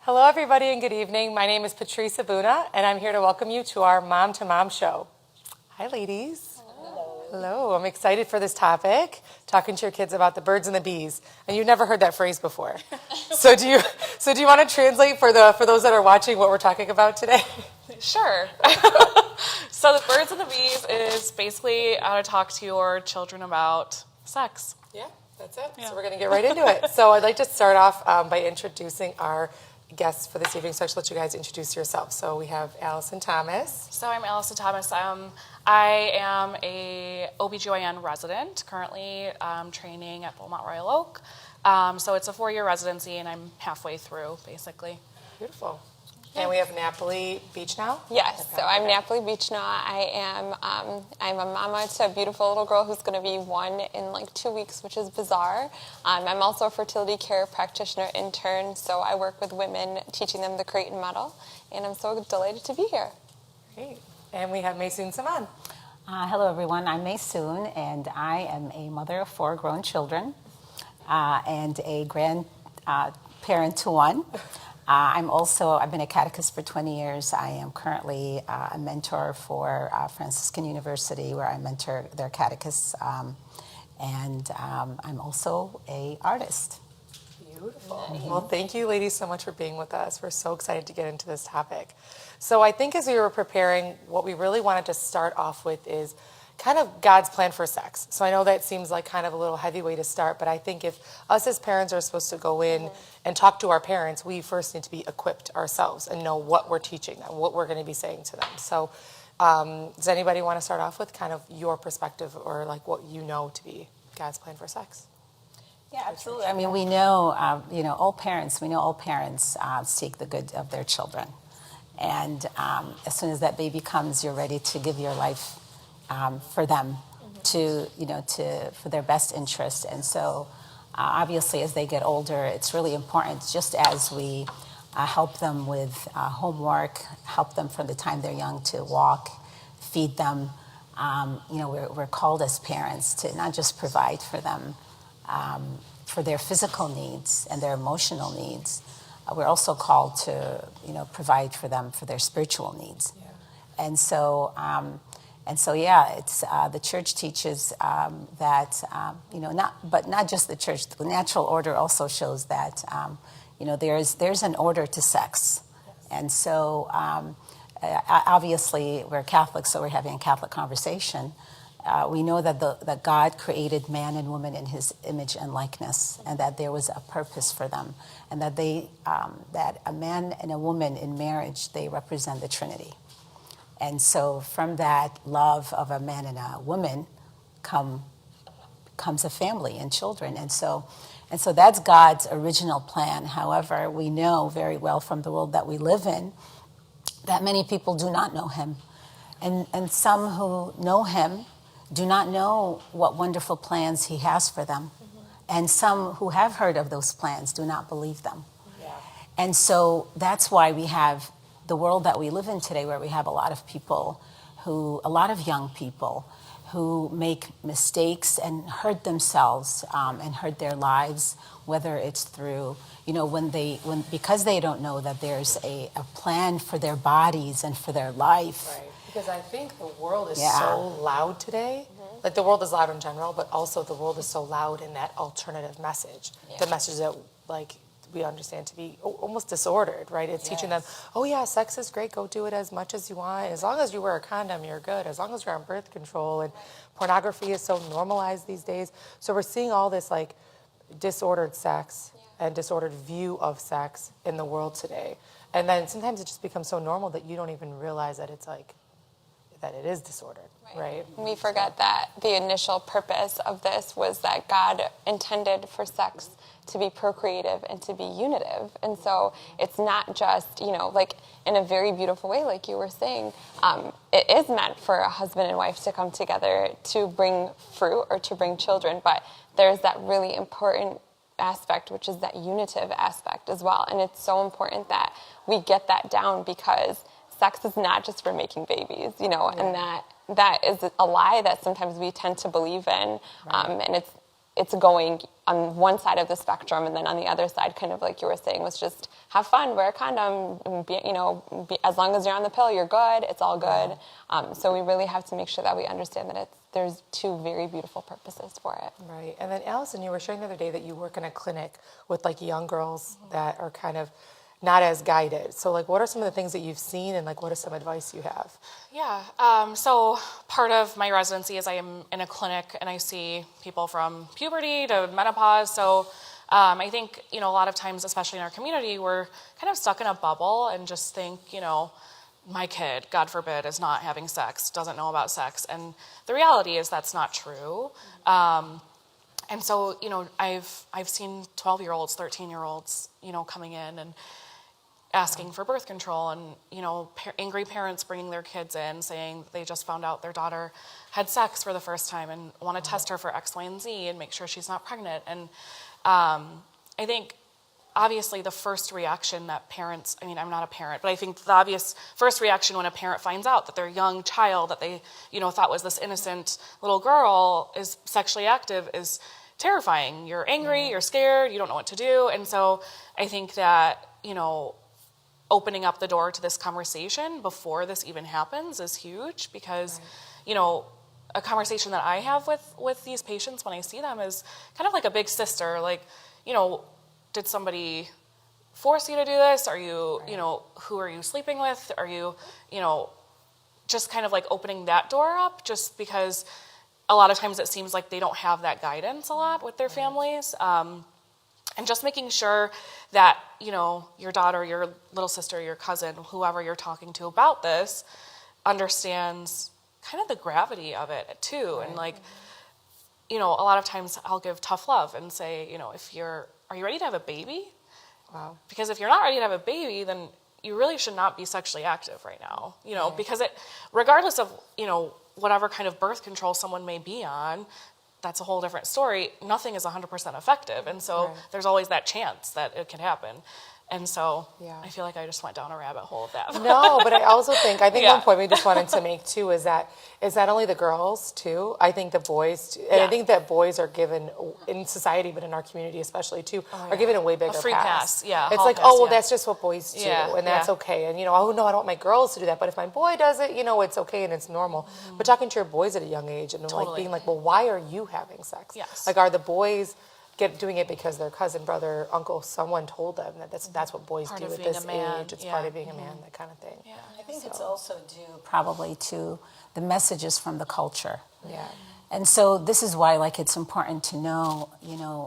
Hello, everybody, and good evening. My name is Patrice Abona, and I'm here to welcome you to our Mom to Mom show. Hi, ladies. Hello. Hello. I'm excited for this topic, talking to your kids about the birds and the bees. And you've never heard that phrase before. So do you want to translate for those that are watching what we're talking about today? Sure. So the birds and the bees is basically how to talk to your children about sex. Yeah, that's it. Yeah. So we're going to get right into it. So I'd like to start off by introducing our guests for this evening. So I'll just let you guys introduce yourselves. So we have Alison Thomas. So I'm Alison Thomas. I am a OBGYN resident, currently training at Beaumont Royal Oak. So it's a 4-year residency, and I'm halfway through, basically. Beautiful. And we have Napoli Beachnau. Yes, so I'm Napoli Beachnau. I'm a mama to a beautiful little girl who's going to be 1 in like 2 weeks, which is bizarre. I'm also a fertility care practitioner intern, so I work with women, teaching them the crate and model, and I'm so delighted to be here. Great. And we have Maysoun Seman. Hello, everyone. I'm Maysoun, and I am a mother of 4 grown children and a grandparent to 1. I've been a catechist for 20 years. I am currently a mentor for Franciscan University, where I mentor their catechists, and I'm also an artist. Beautiful. Nice. Well, thank you, ladies, so much for being with us. We're so excited to get into this topic. So I think as we were preparing, what we really wanted to start off with is kind of God's plan for sex. So I know that seems like kind of a little heavy way to start, but I think if us as parents are supposed to go in and talk to our parents, we first need to be equipped ourselves and know what we're teaching them, what we're going to be saying to them. So does anybody want to start off with kind of your perspective or like what you know to be God's plan for sex? Yeah, absolutely. I mean, we know, all parents seek the good of their children. And as soon as that baby comes, you're ready to give your life for them, for their best interest. And so obviously as they get older, it's really important, just as we help them with homework, help them from the time they're young to walk, feed them. We're called as parents to not just provide for them for their physical needs and their emotional needs. We're also called to, provide for them for their spiritual needs. Yeah. And so, it's the church teaches that not just the church. The natural order also shows that there's an order to sex, yes. And so obviously we're Catholic, so we're having a Catholic conversation. We know that God created man and woman in His image and likeness, and that there was a purpose for them, and that that a man and a woman in marriage, they represent the Trinity. And so from that love of a man and a woman comes a family and children. And so that's God's original plan. However, we know very well from the world that we live in that many people do not know Him. And some who know Him do not know what wonderful plans He has for them. Mm-hmm. And some who have heard of those plans do not believe them. Yeah. And so that's why we have the world that we live in today, where we have a lot of young people who make mistakes and hurt themselves and hurt their lives, whether it's through, because they don't know that there's a plan for their bodies and for their life. Right. Because I think the world is so loud today. Mm-hmm. Like the world is loud in general, but also the world is so loud in that alternative message. Yeah. The message that we understand to be almost disordered, right? It's teaching them, oh yeah, sex is great, go do it as much as you want. As long as you wear a condom, you're good. As long as you're on birth control. And pornography is so normalized these days. So we're seeing all this like disordered sex and disordered view of sex in the world today. And then sometimes it just becomes so normal that you don't even realize that it's like, that it is disordered, right? We forget that the initial purpose of this was that God intended for sex to be procreative and to be unitive. And so it's not just, like in a very beautiful way, like you were saying, it is meant for a husband and wife to come together to bring fruit or to bring children, but there's that really important aspect, which is that unitive aspect as well. And it's so important that we get that down, because sex is not just for making babies, and that is a lie that sometimes we tend to believe in. Right. And it's going on one side of the spectrum, and then on the other side, kind of like you were saying, was just have fun, wear a condom, as long as you're on the pill, you're good, it's all good. So we really have to make sure that we understand that there's two very beautiful purposes for it. Right. And then Alison, you were sharing the other day that you work in a clinic with like young girls that are kind of not as guided. So like, what are some of the things that you've seen, and like, what is some advice you have? Yeah. So part of my residency is I am in a clinic and I see people from puberty to menopause. So I think, a lot of times, especially in our community, we're kind of stuck in a bubble and just think, my kid, God forbid, is not having sex, doesn't know about sex. And the reality is that's not true. And so, I've seen 12-year-olds, 13-year-olds, coming in and asking for birth control, and, angry parents bringing their kids in saying they just found out their daughter had sex for the first time and want to test her for X, Y, and Z and make sure she's not pregnant. And I think obviously the first reaction that parents, I'm not a parent, but I think the obvious first reaction when a parent finds out that their young child that they, thought was this innocent little girl is sexually active is terrifying. You're angry, you're scared, you don't know what to do. And so I think that, opening up the door to this conversation before this even happens is huge, because, a conversation that I have with these patients when I see them is kind of like a big sister, like, did somebody force you to do this? Are you, who are you sleeping with? Are you, just kind of like opening that door up, just because a lot of times it seems like they don't have that guidance a lot with their families. And just making sure that, your daughter, your little sister, your cousin, whoever you're talking to about this understands kind of the gravity of it too. Right. And like, a lot of times I'll give tough love and say, are you ready to have a baby? Wow. Because if you're not ready to have a baby, then you really should not be sexually active right now, right. Because regardless of, whatever kind of birth control someone may be on, that's a whole different story. Nothing is 100% effective. And so right. There's always that chance that it can happen. And so I feel like I just went down a rabbit hole of that. No, but I think one point we just wanted to make too is that only the girls too. I think the boys too, and I think that boys are given in society, but in our community especially too, are given a way bigger free pass. Yeah, it's like, well, that's just what boys do, and that's okay. And oh no, I don't want my girls to do that, but if my boy does it, it's okay and it's normal. Mm-hmm. But talking to your boys at a young age and like being like, well, why are you having sex? Yes. Like, are the boys doing it because their cousin, brother, uncle, someone told them that that's what boys do at this age. It's part of being a man, that kind of thing. Yeah, I think it's also due probably to the messages from the culture. Yeah. And so this is why, like, it's important to know,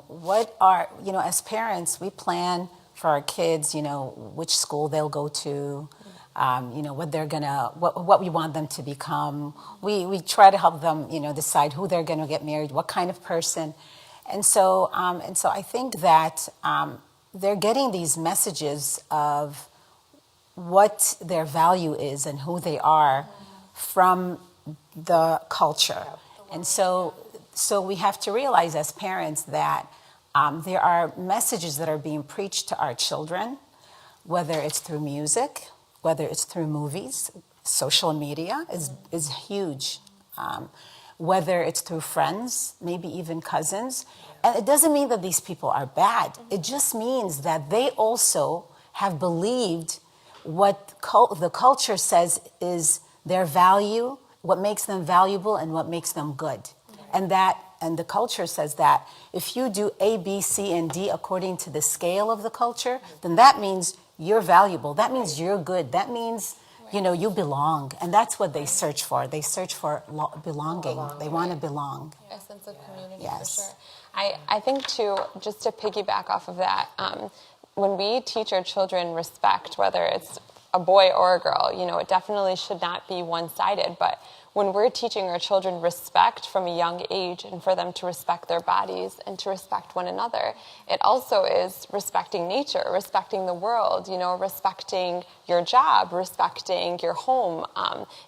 what are, as parents, we plan for our kids, which school they'll go to, what they're gonna, what we want them to become. We try to help them, decide who they're gonna get married, what kind of person. And so I think that they're getting these messages of what their value is and who they are from the culture. And so we have to realize as parents that there are messages that are being preached to our children, whether it's through music, whether it's through movies. Social media is huge. Whether it's through friends, maybe even cousins. And it doesn't mean that these people are bad. It just means that they also have believed what the culture says is their value, what makes them valuable and what makes them good. And the culture says that if you do A, B, C, and D according to the scale of the culture, then that means you're valuable. That means you're good. That means you belong, and that's what they search for. They search for belonging. They want to belong. A sense of community, for sure. I think, too, just to piggyback off of that, when we teach our children respect, whether it's a boy or a girl, it definitely should not be one-sided, but when we're teaching our children respect from a young age and for them to respect their bodies and to respect one another, it also is respecting nature, respecting the world, respecting your job, respecting your home.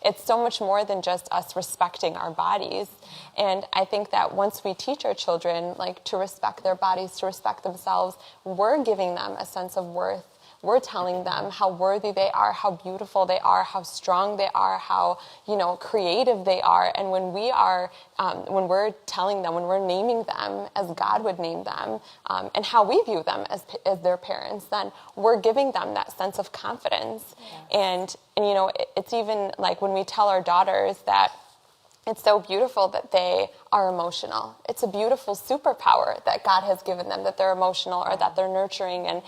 It's so much more than just us respecting our bodies. And I think that once we teach our children, to respect their bodies, to respect themselves, we're giving them a sense of worth. we're telling them how worthy they are, how beautiful they are, how strong they are, how, creative they are. And when we're telling them, when we're naming them as God would name them, and how we view them as their parents, then we're giving them that sense of confidence. And it's even like when we tell our daughters that it's so beautiful that they are emotional. It's a beautiful superpower that God has given them, that they're emotional or that they're nurturing, and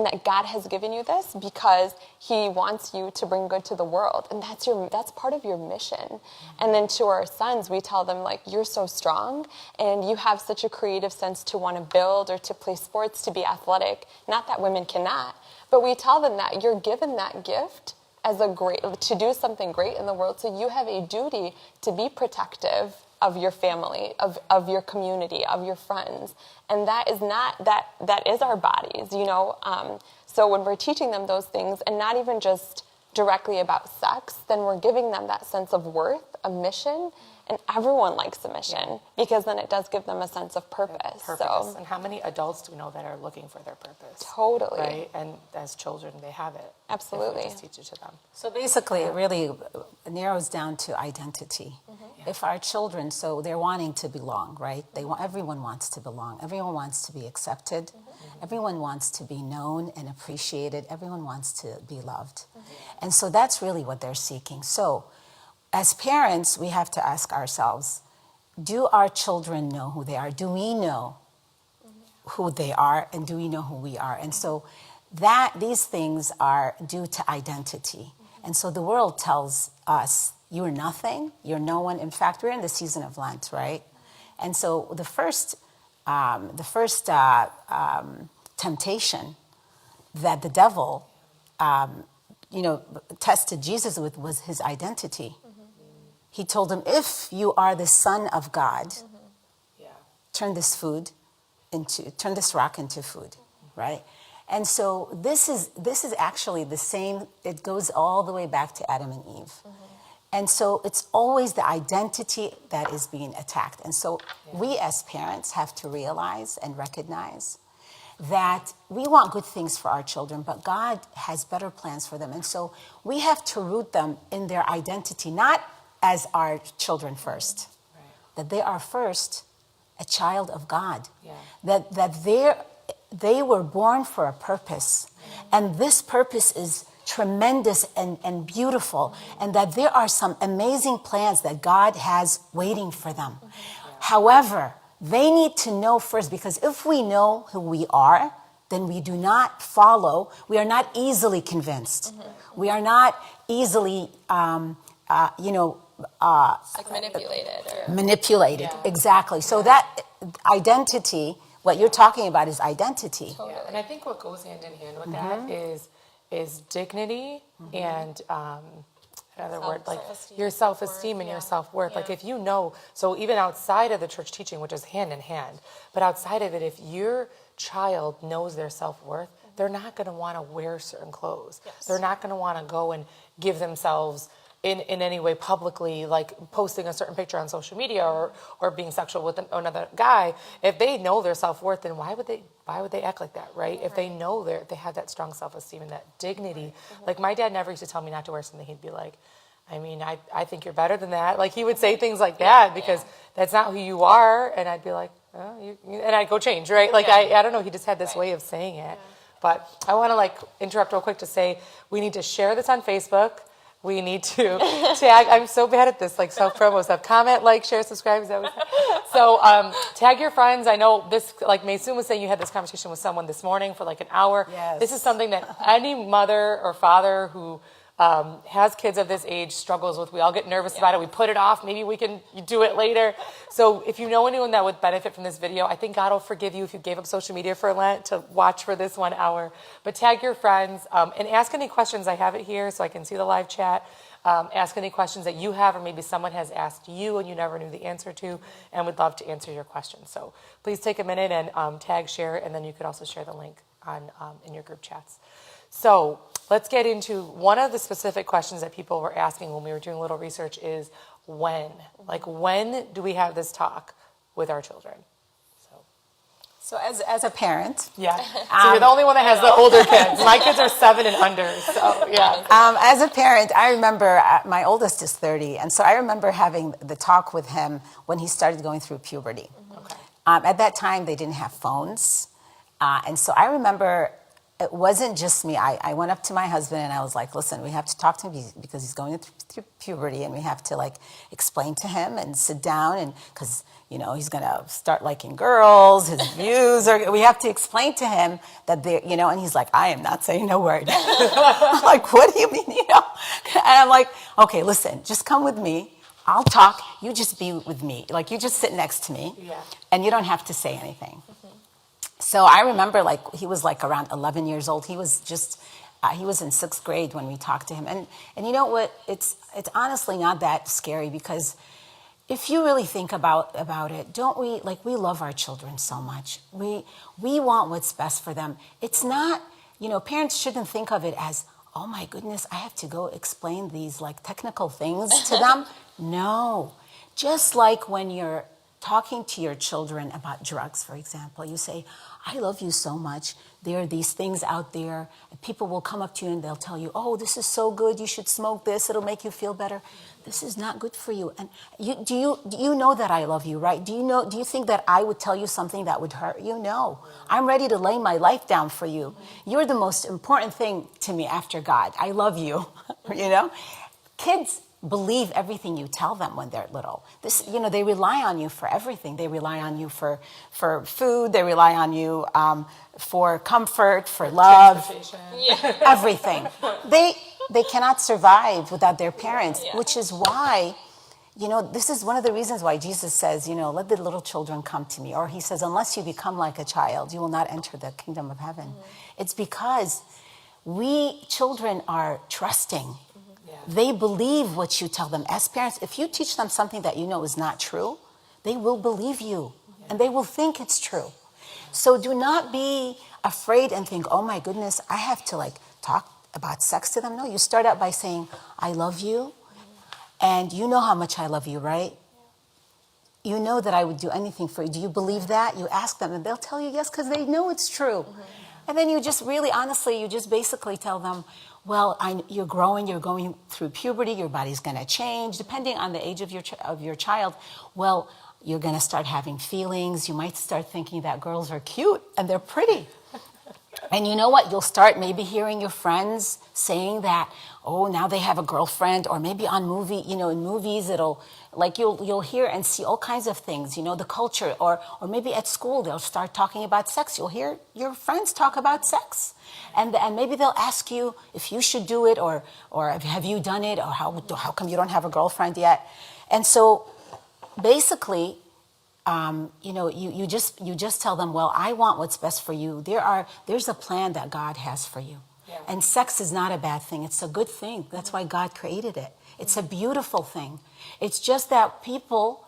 that God has given you this because he wants you to bring good to the world. And that's part of your mission. And then to our sons, we tell them, like, you're so strong and you have such a creative sense to want to build or to play sports, to be athletic. Not that women cannot, but we tell them that you're given that gift to do something great in the world. So you have a duty to be protective of your family, of your community, of your friends. And that is our bodies, So when we're teaching them those things, and not even just directly about sex, then we're giving them that sense of worth, a mission. And everyone likes a mission because then it does give them a sense of purpose. So, and how many adults do we know that are looking for their purpose? Totally. Right? And as children, they have it. Absolutely. If we just teach it to them. So basically, it really narrows down to identity. If our children, so they're wanting to belong, right? Everyone wants to belong. Everyone wants to be accepted. Everyone wants to be known and appreciated. Everyone wants to be loved. And so that's really what they're seeking. So as parents, we have to ask ourselves, do our children know who they are? Do we know who they are, and do we know who we are? And so these things are due to identity. And so the world tells us, you're nothing, you're no one. In fact, we're in the season of Lent, right? And so the first temptation that the devil, tested Jesus with was his identity. He told him, if you are the Son of God, turn this rock into food, right? And so this is actually the same. It goes all the way back to Adam and Eve. And so it's always the identity that is being attacked. And so we as parents have to realize and recognize that we want good things for our children, but God has better plans for them. And so we have to root them in their identity, not as our children first, that they are first a child of God, that they were born for a purpose, and this purpose is tremendous and beautiful, and that there are some amazing plans that God has waiting for them. However, they need to know first, because if we know who we are, then we do not follow. We are not easily convinced. We are not easily, manipulated. Exactly. So that identity, what you're talking about is identity. Yeah. And I think what goes hand in hand with that is dignity and another word, like your self-esteem and your self-worth. Like if you know, so even outside of the church teaching, which is hand in hand, but outside of it, if your child knows their self-worth, they're not going to want to wear certain clothes. They're not going to want to go and give themselves in any way publicly, like posting a certain picture on social media or being sexual with another guy. If they know their self-worth, then why would they act like that, right? If they know they have that strong self-esteem and that dignity. Like my dad never used to tell me not to wear something. He'd be like, I think you're better than that. Like he would say things like that because that's not who you are. And I'd be like, oh, and I'd go change, right? Like I don't know. He just had this way of saying it. But I want to interrupt real quick to say we need to share this on Facebook. We need to tag. I'm so bad at this, self-promo stuff. Comment, share, subscribe. So tag your friends. I know this, like Maysoun was saying, you had this conversation with someone this morning for an hour. Yes. This is something that any mother or father who has kids of this age struggles with. We all get nervous about it. We put it off. Maybe we can do it later. So if you know anyone that would benefit from this video, I think God will forgive you if you gave up social media for Lent to watch for this 1 hour. But tag your friends and ask any questions. I have it here so I can see the live chat. Ask any questions that you have or maybe someone has asked you and you never knew the answer to, and would love to answer your questions. So please take a minute and tag, share, and then you could also share the link on in your group chats. So let's get into one of the specific questions that people were asking when we were doing a little research is when? When do we have this talk with our children? So So as a parent, Yeah. So you're the only one that has the older kids. My kids are 7 and under. So yeah. as a parent, I remember my oldest is 30, and so I remember having the talk with him when he started going through puberty. Okay. At that time, they didn't have phones, and so I remember it wasn't just me. I went up to my husband and I was like, "Listen, we have to talk to him because he's going through puberty, and we have to like explain to him and sit down and because." He's going to start liking girls, his views we have to explain to him that and he's like, I am not saying a word. I'm like, what do you mean, And I'm like, okay, listen, just come with me. I'll talk. You just be with me. Like, you just sit next to me. Yeah. And you don't have to say anything. So I remember, he was around 11 years old. He was just, he was in 6th grade when we talked to him. And you know what? It's honestly not that scary because if you really think about it, don't we, we love our children so much. We want what's best for them. It's not, parents shouldn't think of it as, oh my goodness, I have to go explain these technical things to them. No. Just like when you're talking to your children about drugs, for example, you say, I love you so much. There are these things out there. And people will come up to you and they'll tell you, oh, this is so good. You should smoke this. It'll make you feel better. This is not good for you. And do you know that I love you, right? Do you think that I would tell you something that would hurt you? No. I'm ready to lay my life down for you. You're the most important thing to me after God. I love you, Kids believe everything you tell them when they're little. They rely on you for everything. They rely on you for food. They rely on you for comfort, for love, everything. They cannot survive without their parents, which is why, this is one of the reasons why Jesus says, let the little children come to me. Or he says, unless you become like a child, you will not enter the kingdom of heaven. Mm-hmm. It's because we children are trusting. Mm-hmm. Yeah. They believe what you tell them. As parents, if you teach them something that is not true, they will believe you. Yeah. And they will think it's true. So do not be afraid and think, oh my goodness, I have to talk about sex to them. No, you start out by saying, I love you, and you know how much I love you, right? You know that I would do anything for you. Do you believe that? You ask them, and they'll tell you yes, because they know it's true. Mm-hmm. And then you just really, honestly, you just basically tell them, well, you're growing, you're going through puberty, your body's going to change, depending on the age of your child. Well, you're going to start having feelings. You might start thinking that girls are cute, and they're pretty. And you know what? You'll start maybe hearing your friends saying that, oh, now they have a girlfriend, or maybe on in movies, it'll, you'll hear and see all kinds of things, the culture, or maybe at school, they'll start talking about sex. You'll hear your friends talk about sex. And maybe they'll ask you if you should do it, or have you done it, or how come you don't have a girlfriend yet? And so basically, you just tell them, well, I want what's best for you. There's a plan that God has for you. Yeah. And sex is not a bad thing. It's a good thing. That's why God created it. It's a beautiful thing. It's just that people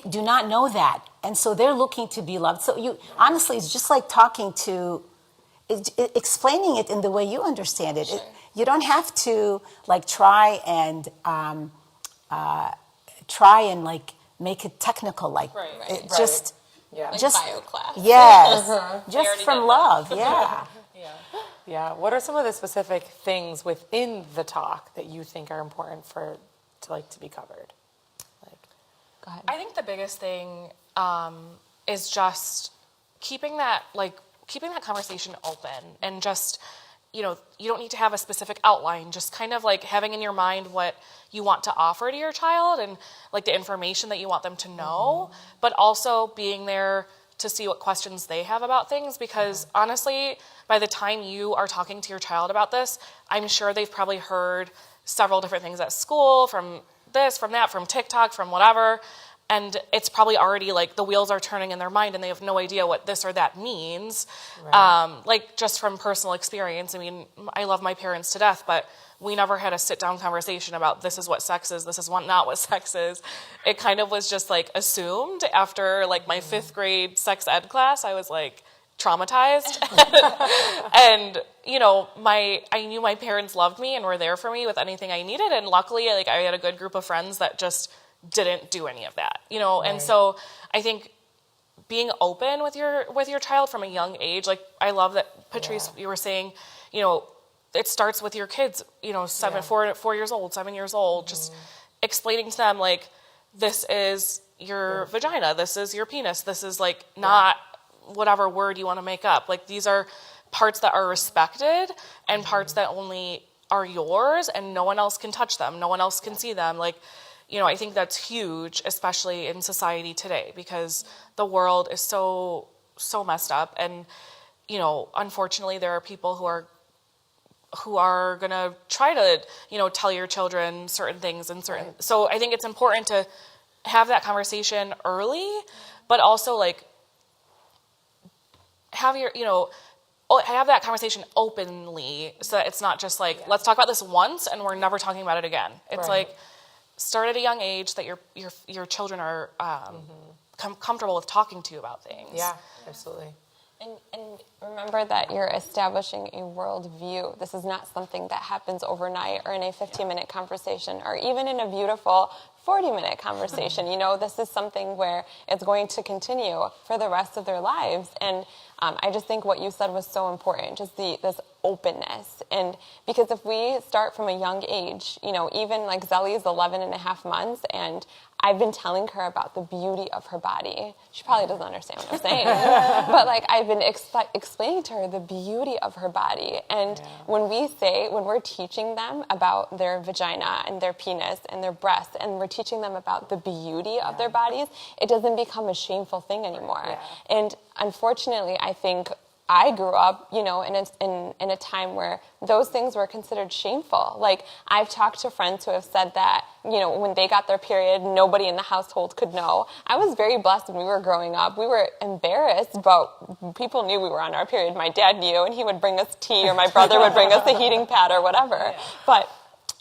do not know that. And so they're looking to be loved. So honestly, it's just like explaining it in the way you understand it. Sure. You don't have to try and make it technical, just bio class. Yes, just from love. Yeah. Yeah. What are some of the specific things within the talk that you think are important to be covered? Go ahead. I think the biggest thing is just keeping that conversation open, and just, you don't need to have a specific outline, just kind of having in your mind what you want to offer to your child and the information that you want them to know, but also being there to see what questions they have about things, because honestly, by the time you are talking to your child about this, I'm sure they've probably heard several different things at school, from this, from that, from TikTok, from whatever, and it's probably already the wheels are turning in their mind and they have no idea what this or that means. Right. Just from personal experience, I mean, I love my parents to death, but we never had a sit-down conversation about this is what sex is, this is not what sex is. It kind of was just assumed after my 5th grade sex ed class. I was traumatized. And I knew my parents loved me and were there for me with anything I needed, and luckily I had a good group of friends that just didn't do any of that, Right. And so I think being open with your child from a young age. Like, I love that, Patrice, you were saying, it starts with your kids, 4 years old, 7 years old, just explaining to them, like, this is your vagina, this is your penis, this is, like, not whatever word you want to make up. Like, these are parts that are respected and parts that only are yours, and no one else can touch them, no one else can see them. Like, I think that's huge, especially in society today, because the world is so messed up. And, unfortunately, there are people who are going to try to, tell your children certain things and certain. Right. So I think it's important to have that conversation early, but also, like, have that conversation openly, so that it's not just like, let's talk about this once and we're never talking about it again. It's like, start at a young age that your children are comfortable with talking to you about things. Yeah, absolutely. And remember that you're establishing a worldview. This is not something that happens overnight or in a 15-minute conversation or even in a beautiful 40-minute conversation. This is something where it's going to continue for the rest of their lives. And I just think what you said was so important, just this openness. And because if we start from a young age, even like Zelly is 11 and a half months, and I've been telling her about the beauty of her body. She probably doesn't understand what I'm saying. But like, I've been explaining to her the beauty of her body. And when we're teaching them about their vagina and their penis and their breasts, and we're teaching them about the beauty of their bodies, it doesn't become a shameful thing anymore. Yeah. And unfortunately, I think I grew up, in a time where those things were considered shameful. Like, I've talked to friends who have said that, when they got their period, nobody in the household could know. I was very blessed when we were growing up. We were embarrassed, but people knew we were on our period. My dad knew, and he would bring us tea, or my brother would bring us a heating pad or whatever. Yeah. But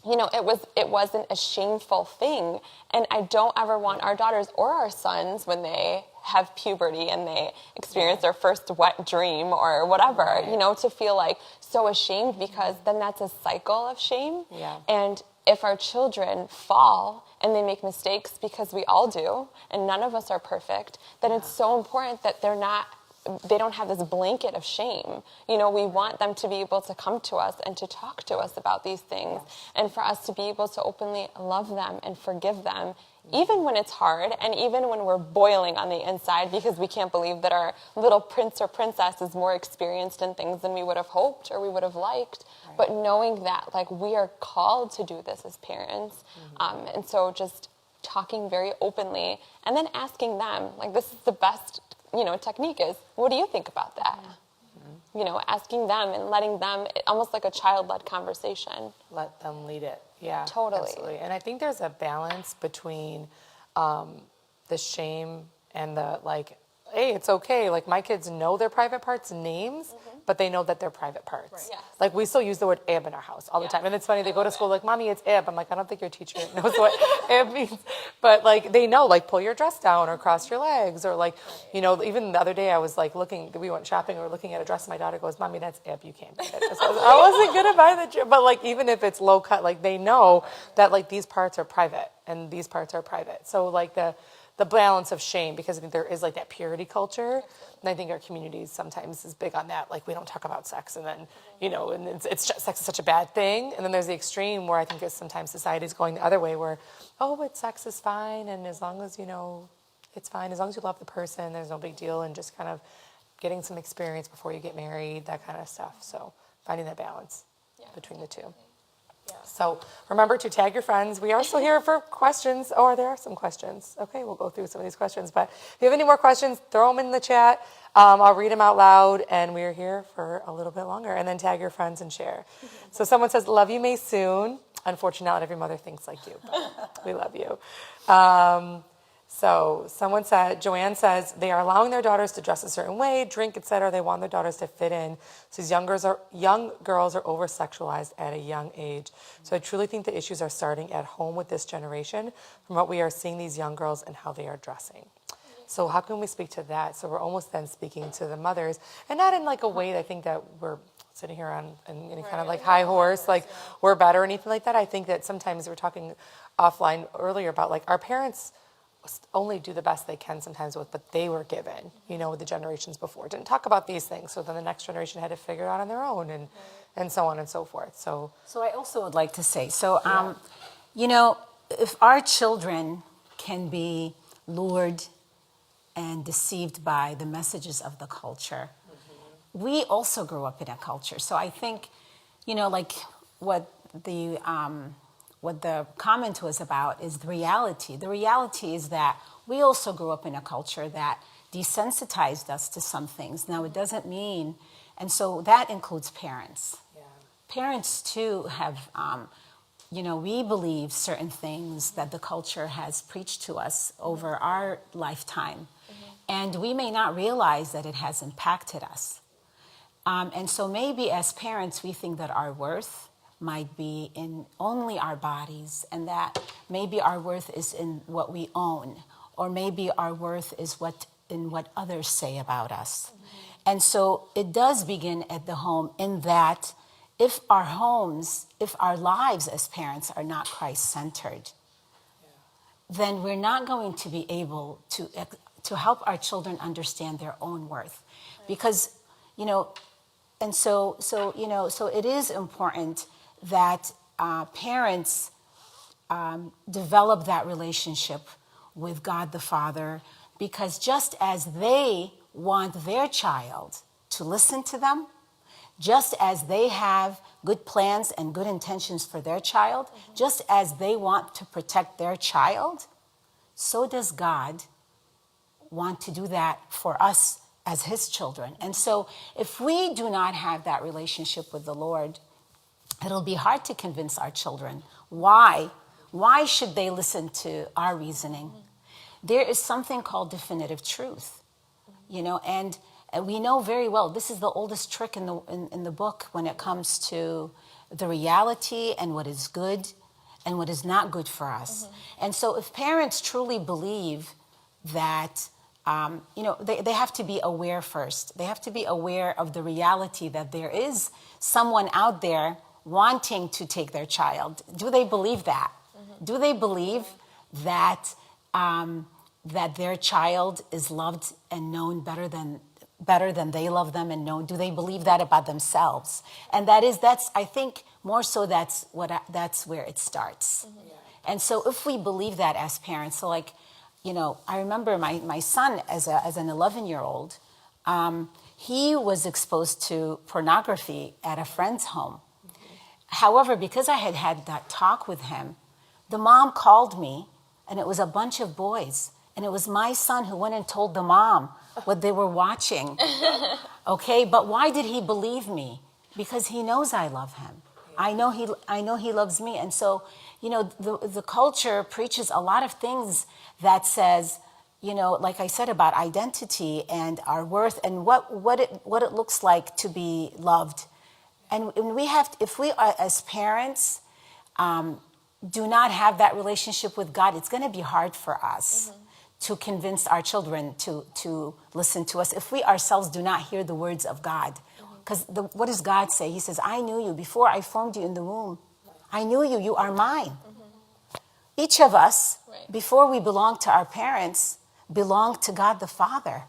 it wasn't a shameful thing. And I don't ever want our daughters or our sons, when they have puberty and they experience their first wet dream or whatever, to feel like so ashamed, because then that's a cycle of shame. Yeah. And if our children fall and they make mistakes, because we all do, and none of us are perfect, then it's so important that they don't have this blanket of shame. We want them to be able to come to us and to talk to us about these things, and for us to be able to openly love them and forgive them, even when it's hard, and even when we're boiling on the inside because we can't believe that our little prince or princess is more experienced in things than we would have hoped or we would have liked. Right. But knowing that, like, we are called to do this as parents. And so just talking very openly, and then asking them, like, this is the best technique is, what do you think about that? Asking them and letting them, almost like a child-led conversation. Let them lead it. Yeah, totally. Absolutely. And I think there's a balance between the shame and the, like, hey, it's okay. Like, my kids know their private parts names, but they know that they're private parts. Right. Yes. Like, we still use the word ab in our house all the time. And it's funny, they go to school like, Mommy, it's ab. I'm like, I don't think your teacher knows what ab means. But, like, they know, like, pull your dress down or cross your legs, or, like, even the other day I was, like, we went shopping, and we were looking at a dress, and my daughter goes, Mommy, that's ab, you can't buy it. So I wasn't going to buy the dress. But, like, even if it's low cut, like, they know that, like, these parts are private and these parts are private. So, like, the balance of shame, because I think there is, like, that purity culture, and I think our community sometimes is big on that. Like, we don't talk about sex, and then, and it's just, sex is such a bad thing. And then there's the extreme where I think sometimes society is going the other way, where, but sex is fine, and as long as, it's fine, as long as you love the person, there's no big deal, and just kind of getting some experience before you get married, that kind of stuff. So finding that balance between the two. Yeah. So remember to tag your friends. We are still here for questions. Oh, there are some questions. Okay, we'll go through some of these questions. But if you have any more questions, throw them in the chat. I'll read them out loud, and we're here for a little bit longer. And then tag your friends and share. So someone says, love you, Maysoun. Unfortunately, not every mother thinks like you, but we love you. So someone said, Joanne says, they are allowing their daughters to dress a certain way, drink, etc. They want their daughters to fit in. So these young girls are over-sexualized at a young age. So I truly think the issues are starting at home with this generation, from what we are seeing these young girls and how they are dressing. So how can we speak to that? So we're almost then speaking to the mothers, and not in like a way that I think that we're sitting here on any kind of like high horse, like we're better or anything like that. I think that sometimes we're talking offline earlier about like our parents only do the best they can sometimes with what they were given, with the generations before. Didn't talk about these things, so then the next generation had to figure it out on their own, and so on and so forth. So I also would like to say, if our children can be lured and deceived by the messages of the culture, we also grew up in a culture. So I think, like what the comment was about is the reality. The reality is that we also grew up in a culture that desensitized us to some things. Now, it doesn't mean, and so that includes parents. Yeah. Parents, too, have, we believe certain things that the culture has preached to us over our lifetime. And we may not realize that it has impacted us. And so maybe as parents, we think that our worth might be in only our bodies, and that maybe our worth is in what we own, or maybe our worth is in what others say about us. And so it does begin at the home, in that if our lives as parents are not Christ-centered, then we're not going to be able to help our children understand their own worth. Because, and so it is important that parents develop that relationship with God the Father, because just as they want their child to listen to them, just as they have good plans and good intentions for their child, just as they want to protect their child, so does God want to do that for us as his children. And so if we do not have that relationship with the Lord, it'll be hard to convince our children. Why should they listen to our reasoning? There is something called definitive truth, and we know very well this is the oldest trick in the book when it comes to the reality and what is good and what is not good for us. And so if parents truly believe that, they have to be aware first. They have to be aware of the reality that there is someone out there wanting to take their child. Do they believe that? Do they believe that that their child is loved and known better than they love them and known? Do they believe that about themselves? And that's I think more so that's where it starts. And so if we believe that as parents, so like, I remember my son as an 11-year-old, he was exposed to pornography at a friend's home. However, because I had that talk with him, the mom called me, and it was a bunch of boys. And it was my son who went and told the mom what they were watching. Okay, but why did he believe me? Because he knows I love him. I know he loves me. And so, the culture preaches a lot of things that says, like I said, about identity and our worth and what it looks like to be loved. And if we are, as parents, do not have that relationship with God, it's going to be hard for us to convince our children to listen to us if we ourselves do not hear the words of God. Because what does God say? He says, I knew you before I formed you in the womb. I knew you. You are mine. Each of us, before we belong to our parents, belong to God the Father.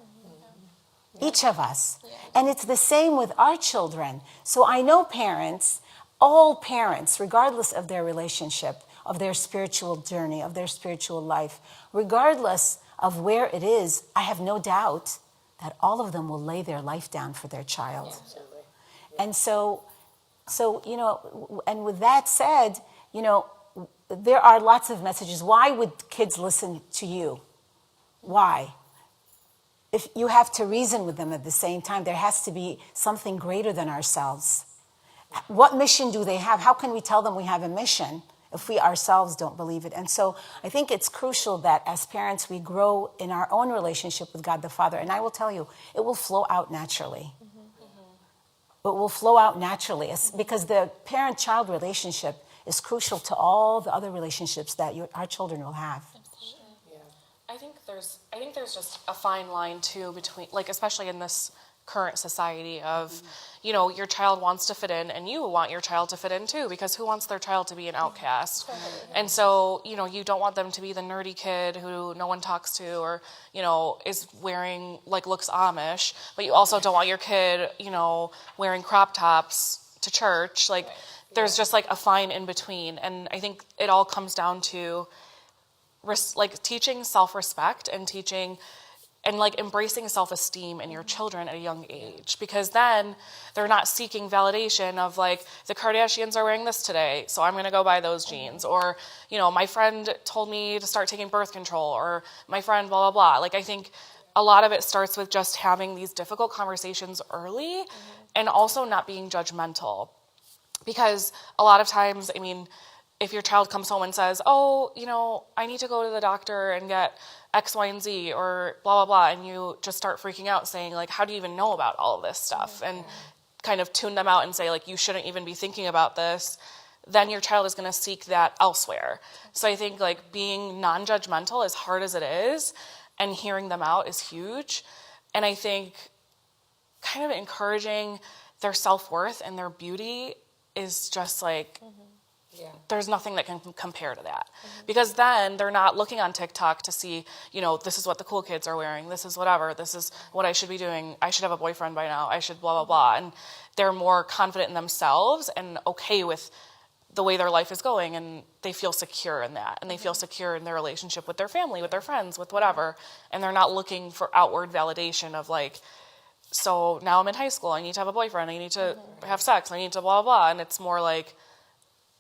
Each of us. And it's the same with our children. So I know parents, all parents, regardless of their relationship, of their spiritual journey, of their spiritual life, regardless of where it is, I have no doubt that all of them will lay their life down for their child. Yeah. And so, and with that said, there are lots of messages. Why would kids listen to you? Why? If you have to reason with them at the same time, there has to be something greater than ourselves. What mission do they have? How can we tell them we have a mission if we ourselves don't believe it? And so I think it's crucial that as parents we grow in our own relationship with God the Father. And I will tell you, it will flow out naturally. It will flow out naturally because the parent-child relationship is crucial to all the other relationships that our children will have. I think there's just a fine line too between, like, especially in this current society of, you know, your child wants to fit in and you want your child to fit in too, because who wants their child to be an outcast? And so, you know, you don't want them to be the nerdy kid who no one talks to or, you know, is wearing, like, looks Amish, but you also don't want your kid, you know, wearing crop tops to church. Like, there's just like a fine in between. And I think it all comes down to like teaching self-respect and teaching and like embracing self-esteem in your children at a young age, because then they're not seeking validation of like, the Kardashians are wearing this today, so I'm going to go buy those jeans, or, you know, my friend told me to start taking birth control, or my friend blah, blah, blah. Like, I think a lot of it starts with just having these difficult conversations early and also not being judgmental, because a lot of times, I mean, if your child comes home and says, oh, you know, I need to go to the doctor and get X, Y, and Z, or blah, blah, blah, and you just start freaking out saying, like, how do you even know about all of this stuff? And kind of tune them out and say, like, you shouldn't even be thinking about this, then your child is going to seek that elsewhere. So I think, like, being non-judgmental, as hard as it is, and hearing them out is huge. And I think kind of encouraging their self-worth and their beauty is just, like, there's nothing that can compare to that. Because then they're not looking on TikTok to see, you know, this is what the cool kids are wearing, this is whatever, this is what I should be doing, I should have a boyfriend by now, I should blah, blah, blah. And they're more confident in themselves and okay with the way their life is going, and they feel secure in that, and they feel secure in their relationship with their family, with their friends, with whatever. And they're not looking for outward validation of like, so now I'm in high school, I need to have a boyfriend, I need to have sex, I need to blah, blah, blah. And it's more like,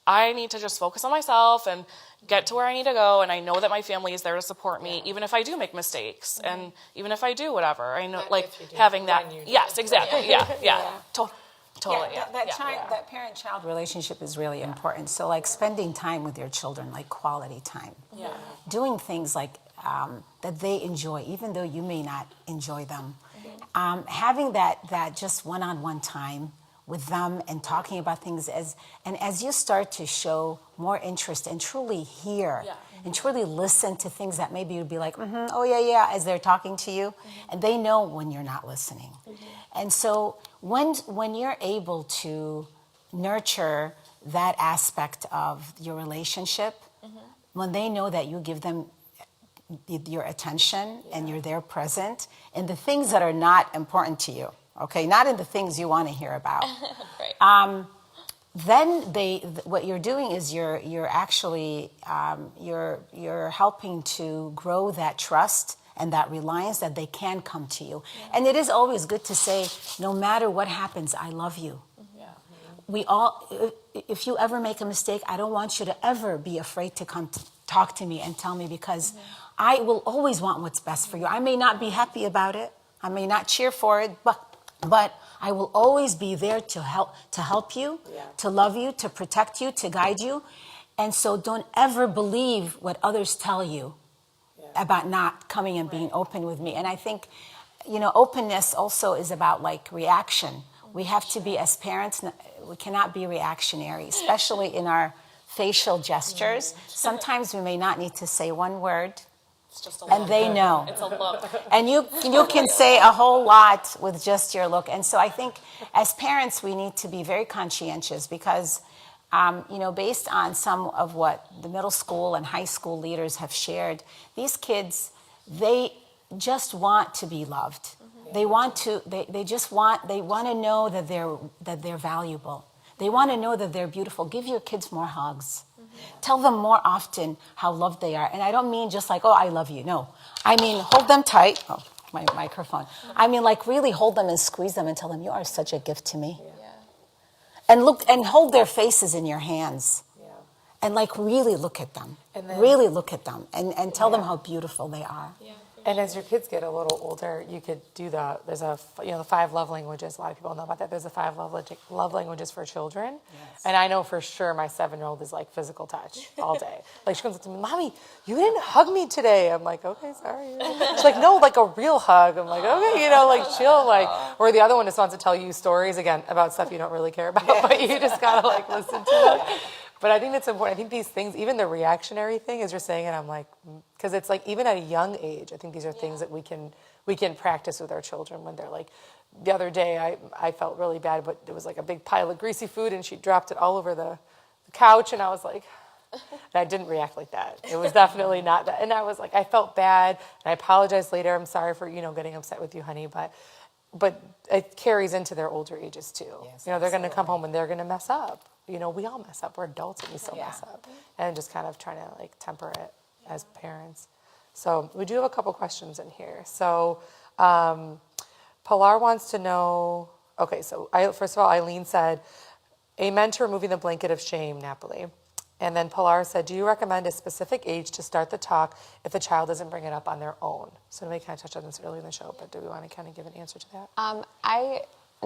I need to just focus on myself and get to where I need to go, and I know that my family is there to support me, even if I do make mistakes, and even if I do whatever. I know, like, having that. Yes, exactly. Yeah. Totally. That parent-child relationship is really important. So, like, spending time with your children, like quality time. Yeah. Doing things like that they enjoy, even though you may not enjoy them. Having that just one-on-one time with them and talking about things as you start to show more interest and truly hear and truly listen to things that maybe you'd be like, oh yeah, as they're talking to you, and they know when you're not listening. And so when you're able to nurture that aspect of your relationship, when they know that you give them your attention and you're there present in the things that are not important to you, okay, not in the things you want to hear about. Right. Then what you're doing is you're actually you're helping to grow that trust and that reliance that they can come to you. And it is always good to say, no matter what happens, I love you. We all, if you ever make a mistake, I don't want you to ever be afraid to come talk to me and tell me, because I will always want what's best for you. I may not be happy about it, I may not cheer for it, but I will always be there to help you, to love you, to protect you, to guide you. And so don't ever believe what others tell you about not coming and being open with me. And I think, you know, openness also is about like reaction. We have to be, as parents, we cannot be reactionary, especially in our facial gestures. Sometimes we may not need to say one word, It's just a and look. they know. It's a look. And you can say a whole lot with just your look. And so I think as parents, we need to be very conscientious, because, you know, based on some of what the middle school and high school leaders have shared, these kids, they just want to be loved. They want to, they want to know that they're valuable. They want to know that they're beautiful. Give your kids more hugs. Tell them more often how loved they are. And I don't mean just like, oh, I love you. No. I mean, hold them tight. Oh, my microphone. I mean, like, really hold them and squeeze them and tell them, you are such a gift to me. And look and hold their faces in your hands. And like really look at them. Really look at them and tell them how beautiful they are. And as your kids get a little older, you could do there's the 5 love languages. A lot of people know about that. There's the 5 love languages for children. Yes. And I know for sure my 7-year-old is like physical touch all day. Like, she comes up to me, Mommy, you didn't hug me today. I'm like, okay, sorry. She's like, no, like a real hug. I'm like, okay, like chill. Like, or the other one just wants to tell you stories again about stuff you don't really care about, but you just gotta like listen to them. But I think that's important. I think these things, even the reactionary thing, as you're saying it, I'm like, because it's like even at a young age, I think these are things that we can we can practice with our children when they're like, the other day I felt really bad, but there was like a big pile of greasy food and she dropped it all over the couch, and I was like, and I didn't react like that. It was definitely not that. And I was like, I felt bad, and I apologized later. I'm sorry for, getting upset with you, honey, but it carries into their older ages too. Yes, they're going to come home and they're going to mess up. We all mess up. We're adults and we still mess up. And just kind of trying to like temper it as parents. So we do have a couple questions in here. So Pilar wants to know, okay, so first of all, Eileen said, amen to removing the blanket of shame, Napoli. And then Pilar said, do you recommend a specific age to start the talk if the child doesn't bring it up on their own? So we kind of touched on this earlier in the show, but do we want to kind of give an answer to that?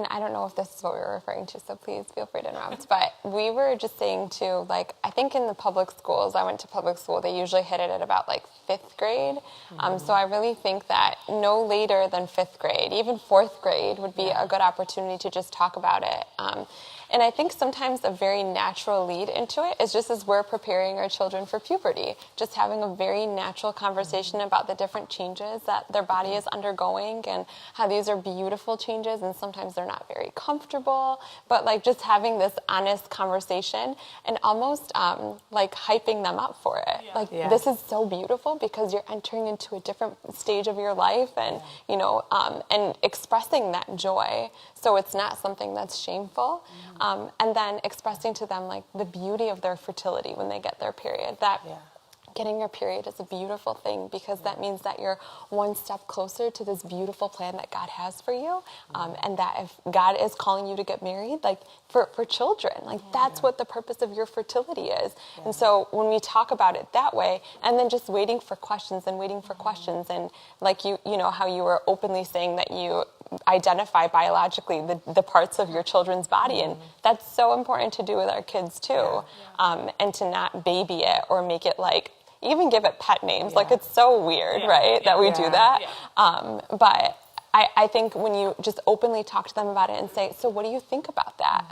I don't know if this is what we were referring to, so please feel free to interrupt. But we were just saying too, like, I think in the public schools, I went to public school, they usually hit it at about like 5th grade. So I really think that no later than 5th grade, even 4th grade would be a good opportunity to just talk about it. And I think sometimes a very natural lead into it is just as we're preparing our children for puberty, just having a very natural conversation about the different changes that their body is undergoing and how these are beautiful changes and sometimes they're not very comfortable, but like just having this honest conversation and almost like hyping them up for it. This is so beautiful because you're entering into a different stage of your life and, and expressing that joy. So it's not something that's shameful. And then expressing to them like the beauty of their fertility when they get their period. That getting your period is a beautiful thing because that means that you're one step closer to this beautiful plan that God has for you. And that if God is calling you to get married, like for children, like that's what the purpose of your fertility is. And so when we talk about it that way, and then just waiting for questions and like you know how you were openly saying that you identify biologically the parts of your children's body, and that's so important to do with our kids too. And to not baby it or make it like even give it pet names. Like it's so weird, right, that we do that. But I think when you just openly talk to them about it and say, so what do you think about that?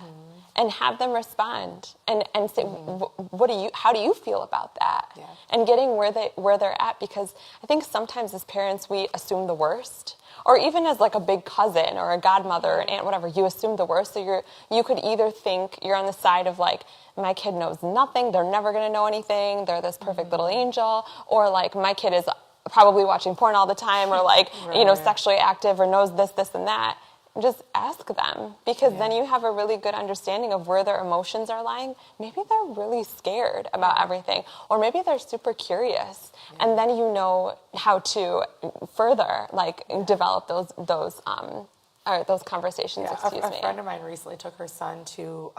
And have them respond and say, how do you feel about that? And getting where they're at, because I think sometimes as parents we assume the worst. Or even as like a big cousin or a godmother, an aunt, whatever, you assume the worst. So you could either think you're on the side of like, my kid knows nothing, they're never going to know anything, they're this perfect little angel, or like my kid is probably watching porn all the time, or like, sexually active, or knows this, and that. Just ask them, because then you have a really good understanding of where their emotions are lying. Maybe they're really scared about everything, or maybe they're super curious, and then you know how to further like develop those conversations. Excuse me. A friend of mine recently took her son to.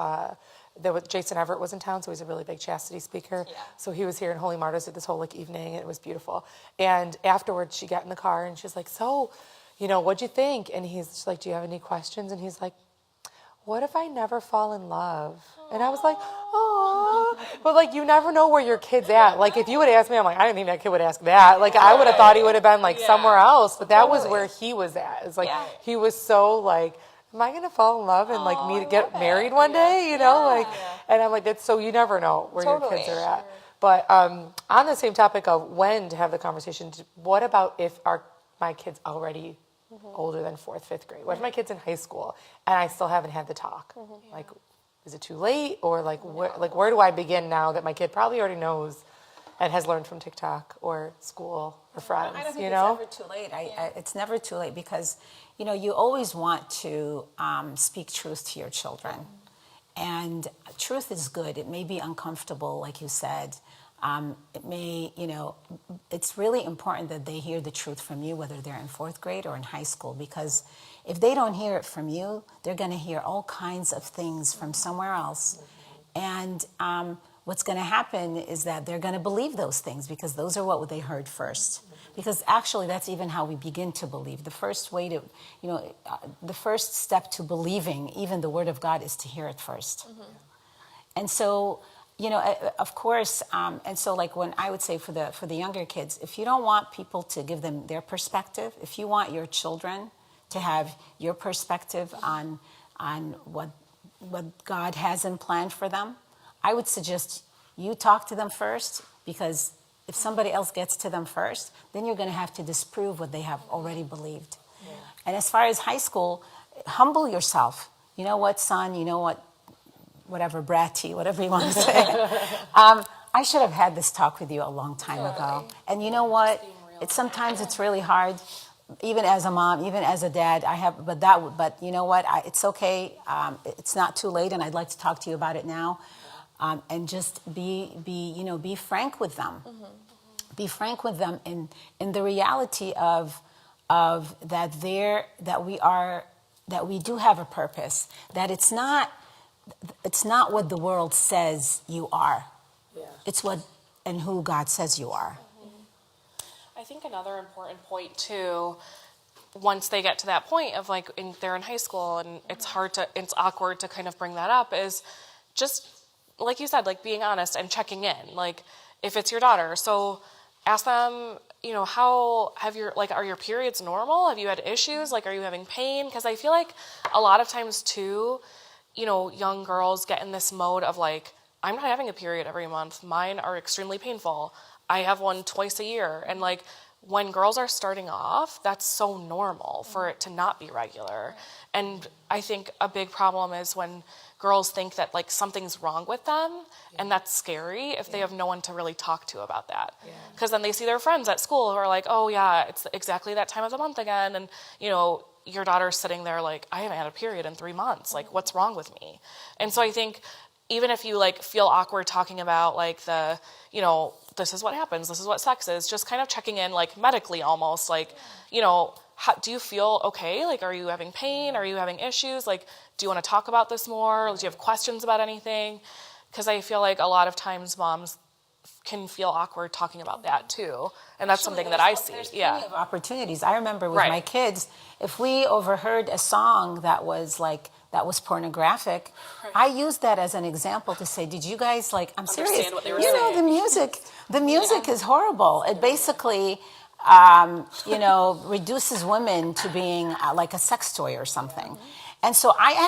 Jason Everett was in town, so he's a really big chastity speaker. So he was here in Holy Martyrs at this whole like evening, and it was beautiful. And afterwards, she got in the car and she's like, "So, what'd you think?" And he's like, "Do you have any questions?" And he's like, "What if I never fall in love?" And I was like, "Oh," but like you never know where your kid's at. Like if you would ask me, I'm like, I didn't think that kid would ask that. Like I would have thought he would have been like somewhere else, but that was where he was at. It's like he was so like, am I gonna fall in love and like get married one day? And I'm like, that's so you never know where your kids are at. But on the same topic of when to have the conversation, what about if my kid's already older than 4th, 5th grade? What if my kid's in high school and I still haven't had the talk? Like, is it too late, or like where do I begin now that my kid probably already knows and has learned from TikTok or school or friends? I don't think it's ever too late. It's never too late because you always want to speak truth to your children, and truth is good. It may be uncomfortable, like you said. It may, it's really important that they hear the truth from you, whether they're in 4th grade or in high school, because if they don't hear it from you, they're going to hear all kinds of things from somewhere else. And what's going to happen is that they're going to believe those things because those are what they heard first. Because actually, that's even how we begin to believe. The first way to, the first step to believing even the Word of God is to hear it first. And so, of course, and so like when I would say for the younger kids, if you don't want people to give them their perspective, if you want your children to have your perspective on what God has in plan for them, I would suggest you talk to them first, because if somebody else gets to them first, then you're going to have to disprove what they have already believed. And as far as high school, humble yourself. You know what, son? You know what? Whatever, bratty, whatever you want to say. I should have had this talk with you a long time ago. And you know what? Sometimes it's really hard, even as a mom, even as a dad. But you know what? It's okay. It's not too late, and I'd like to talk to you about it now. And just be frank with them. Be frank with them in the reality of that we do have a purpose. That it's not what the world says you are. Yeah. It's what and who God says you are. I think another important point too, once they get to that point of like they're in high school and it's awkward to kind of bring that up, is just like you said, like being honest and checking in. Like if it's your daughter, so ask them, how are your periods normal? Have you had issues? Like, are you having pain? Because I feel like a lot of times too, young girls get in this mode of like, I'm not having a period every month. Mine are extremely painful. I have one twice a year. And like when girls are starting off, that's so normal for it to not be regular. And I think a big problem is when girls think that like something's wrong with them, and that's scary if they have no one to really talk to about that. Because then they see their friends at school who are like, oh yeah, it's exactly that time of the month again. And your daughter's sitting there like, I haven't had a period in 3 months. Like, what's wrong with me? And so I think even if you like feel awkward talking about like this is what happens, this is what sex is, just kind of checking in like medically almost, like, do you feel okay? Like, are you having pain? Are you having issues? Like, do you want to talk about this more? Do you have questions about anything? Because I feel like a lot of times moms can feel awkward talking about that too. And that's something that I see. There's plenty of opportunities. I remember with my kids, if we overheard a song that was pornographic, I used that as an example to say, did you guys I'm serious. What they were saying. The music is horrible. It basically, reduces women to being like a sex toy or something. And so any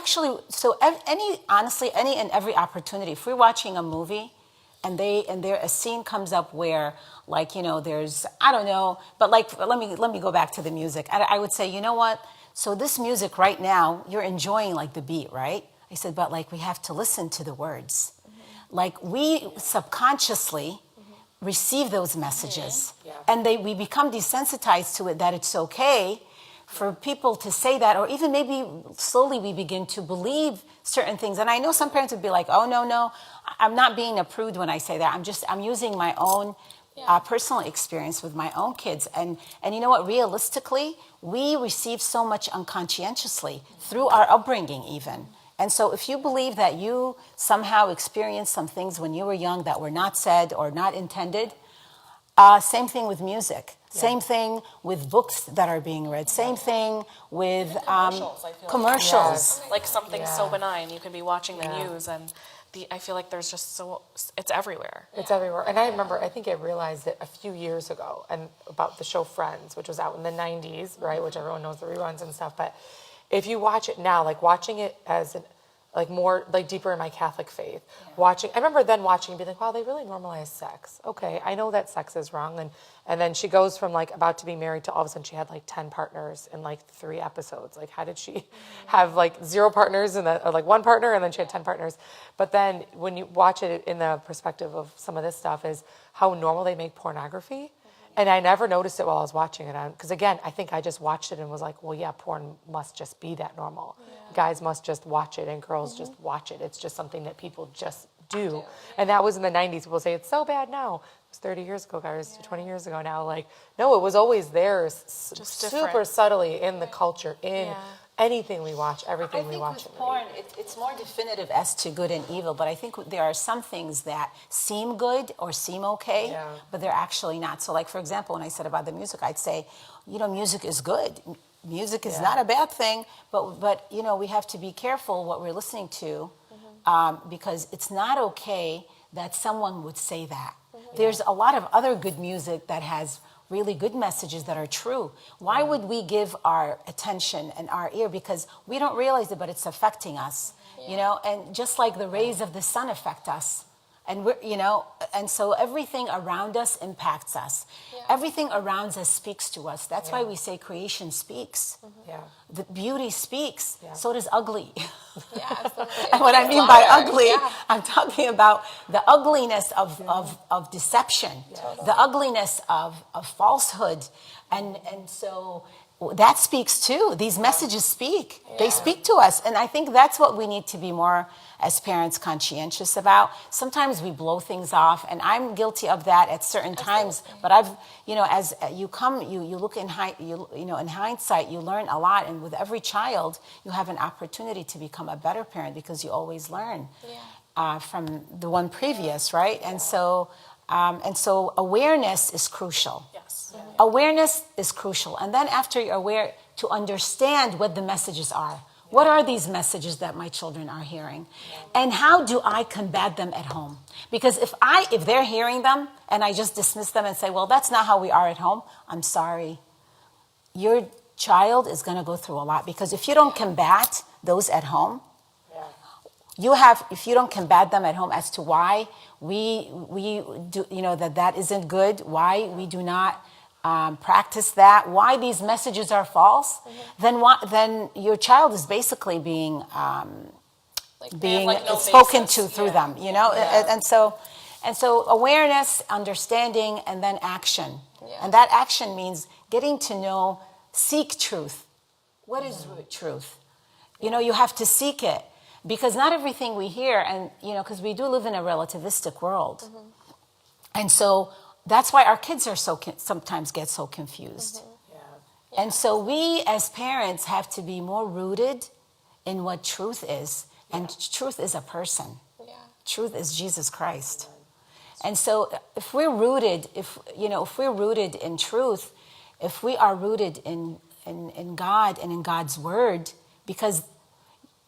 and every opportunity, if we're watching a movie and there a scene comes up where there's, I don't know, but let me go back to the music. I would say, you know what? So this music right now, you're enjoying the beat, right? I said, but we have to listen to the words. We subconsciously receive those messages, and we become desensitized to it, that it's okay for people to say that, or even maybe slowly we begin to believe certain things. And I know some parents would be like, oh, no, I'm not being a prude when I say that. I'm using my own personal experience with my own kids. And you know what, realistically, we receive so much unconscientiously through our upbringing even. And so if you believe that you somehow experienced some things when you were young that were not said or not intended, same thing with music. Same thing with books that are being read. Same thing with commercials. Like something so benign. You can be watching the news and I feel like there's just it's everywhere. It's everywhere. And I remember, I think I realized it a few years ago, and about the show Friends, which was out in the 90s, right? Which everyone knows the reruns and stuff. But if you watch it now, watching it as more deeper in my Catholic faith, I remember then watching and being like, wow, they really normalize sex. Okay, I know that sex is wrong. And then she goes from about to be married to all of a sudden she had 10 partners in 3 episodes. How did she have 0 partners and or 1 partner, and then she had 10 partners? But then when you watch it in the perspective of some of this stuff is how normal they make pornography. And I never noticed it while I was watching it. Because again, I think I just watched it and was like, well, yeah, porn must just be that normal. Guys must just watch it and girls just watch it. It's just something that people just do. And that was in the 90s. People say it's so bad now. It was 30 years ago, guys, 20 years ago now. No, it was always there, just super subtly in the culture, in anything we watch, everything we watch. I think with porn, it's more definitive as to good and evil, but I think there are some things that seem good or seem okay, but they're actually not. So for example, when I said about the music, I'd say, music is good. Music is not a bad thing, but we have to be careful what we're listening to, because it's not okay that someone would say that. There's a lot of other good music that has really good messages that are true. Why would we give our attention and our ear? Because we don't realize it, but it's affecting us, and just like the rays of the sun affect us. And and so everything around us impacts us. Everything around us speaks to us. That's why we say creation speaks. Yeah. The beauty speaks. So does ugly. Yeah, absolutely. And what I mean by ugly, I'm talking about the ugliness of deception, the ugliness of falsehood. And so that speaks too. These messages speak. They speak to us. And I think that's what we need to be more as parents conscientious about. Sometimes we blow things off, and I'm guilty of that at certain times. But I've, as you look in in hindsight, you learn a lot. And with every child, you have an opportunity to become a better parent because you always learn from the one previous, right? And so awareness is crucial. Yes. Awareness is crucial. And then after you're aware, to understand what the messages are. What are these messages that my children are hearing? And how do I combat them at home? Because if they're hearing them and I just dismiss them and say, well, that's not how we are at home, I'm sorry. Your child is going to go through a lot, because if you don't combat those at home, if you don't combat them at home as to why we do, that isn't good, why we do not practice that, why these messages are false, then your child is basically being spoken to through them, and so awareness, understanding, and then action, and that action means getting to know, seek truth. What is truth? You have to seek it, because not everything we hear, and because we do live in a relativistic world, and so that's why our kids are sometimes get so confused. And so we as parents have to be more rooted in what truth is. And truth is a person. Truth is Jesus Christ. And so if we're rooted, if we're rooted in truth, if we are rooted in God and in God's word, because,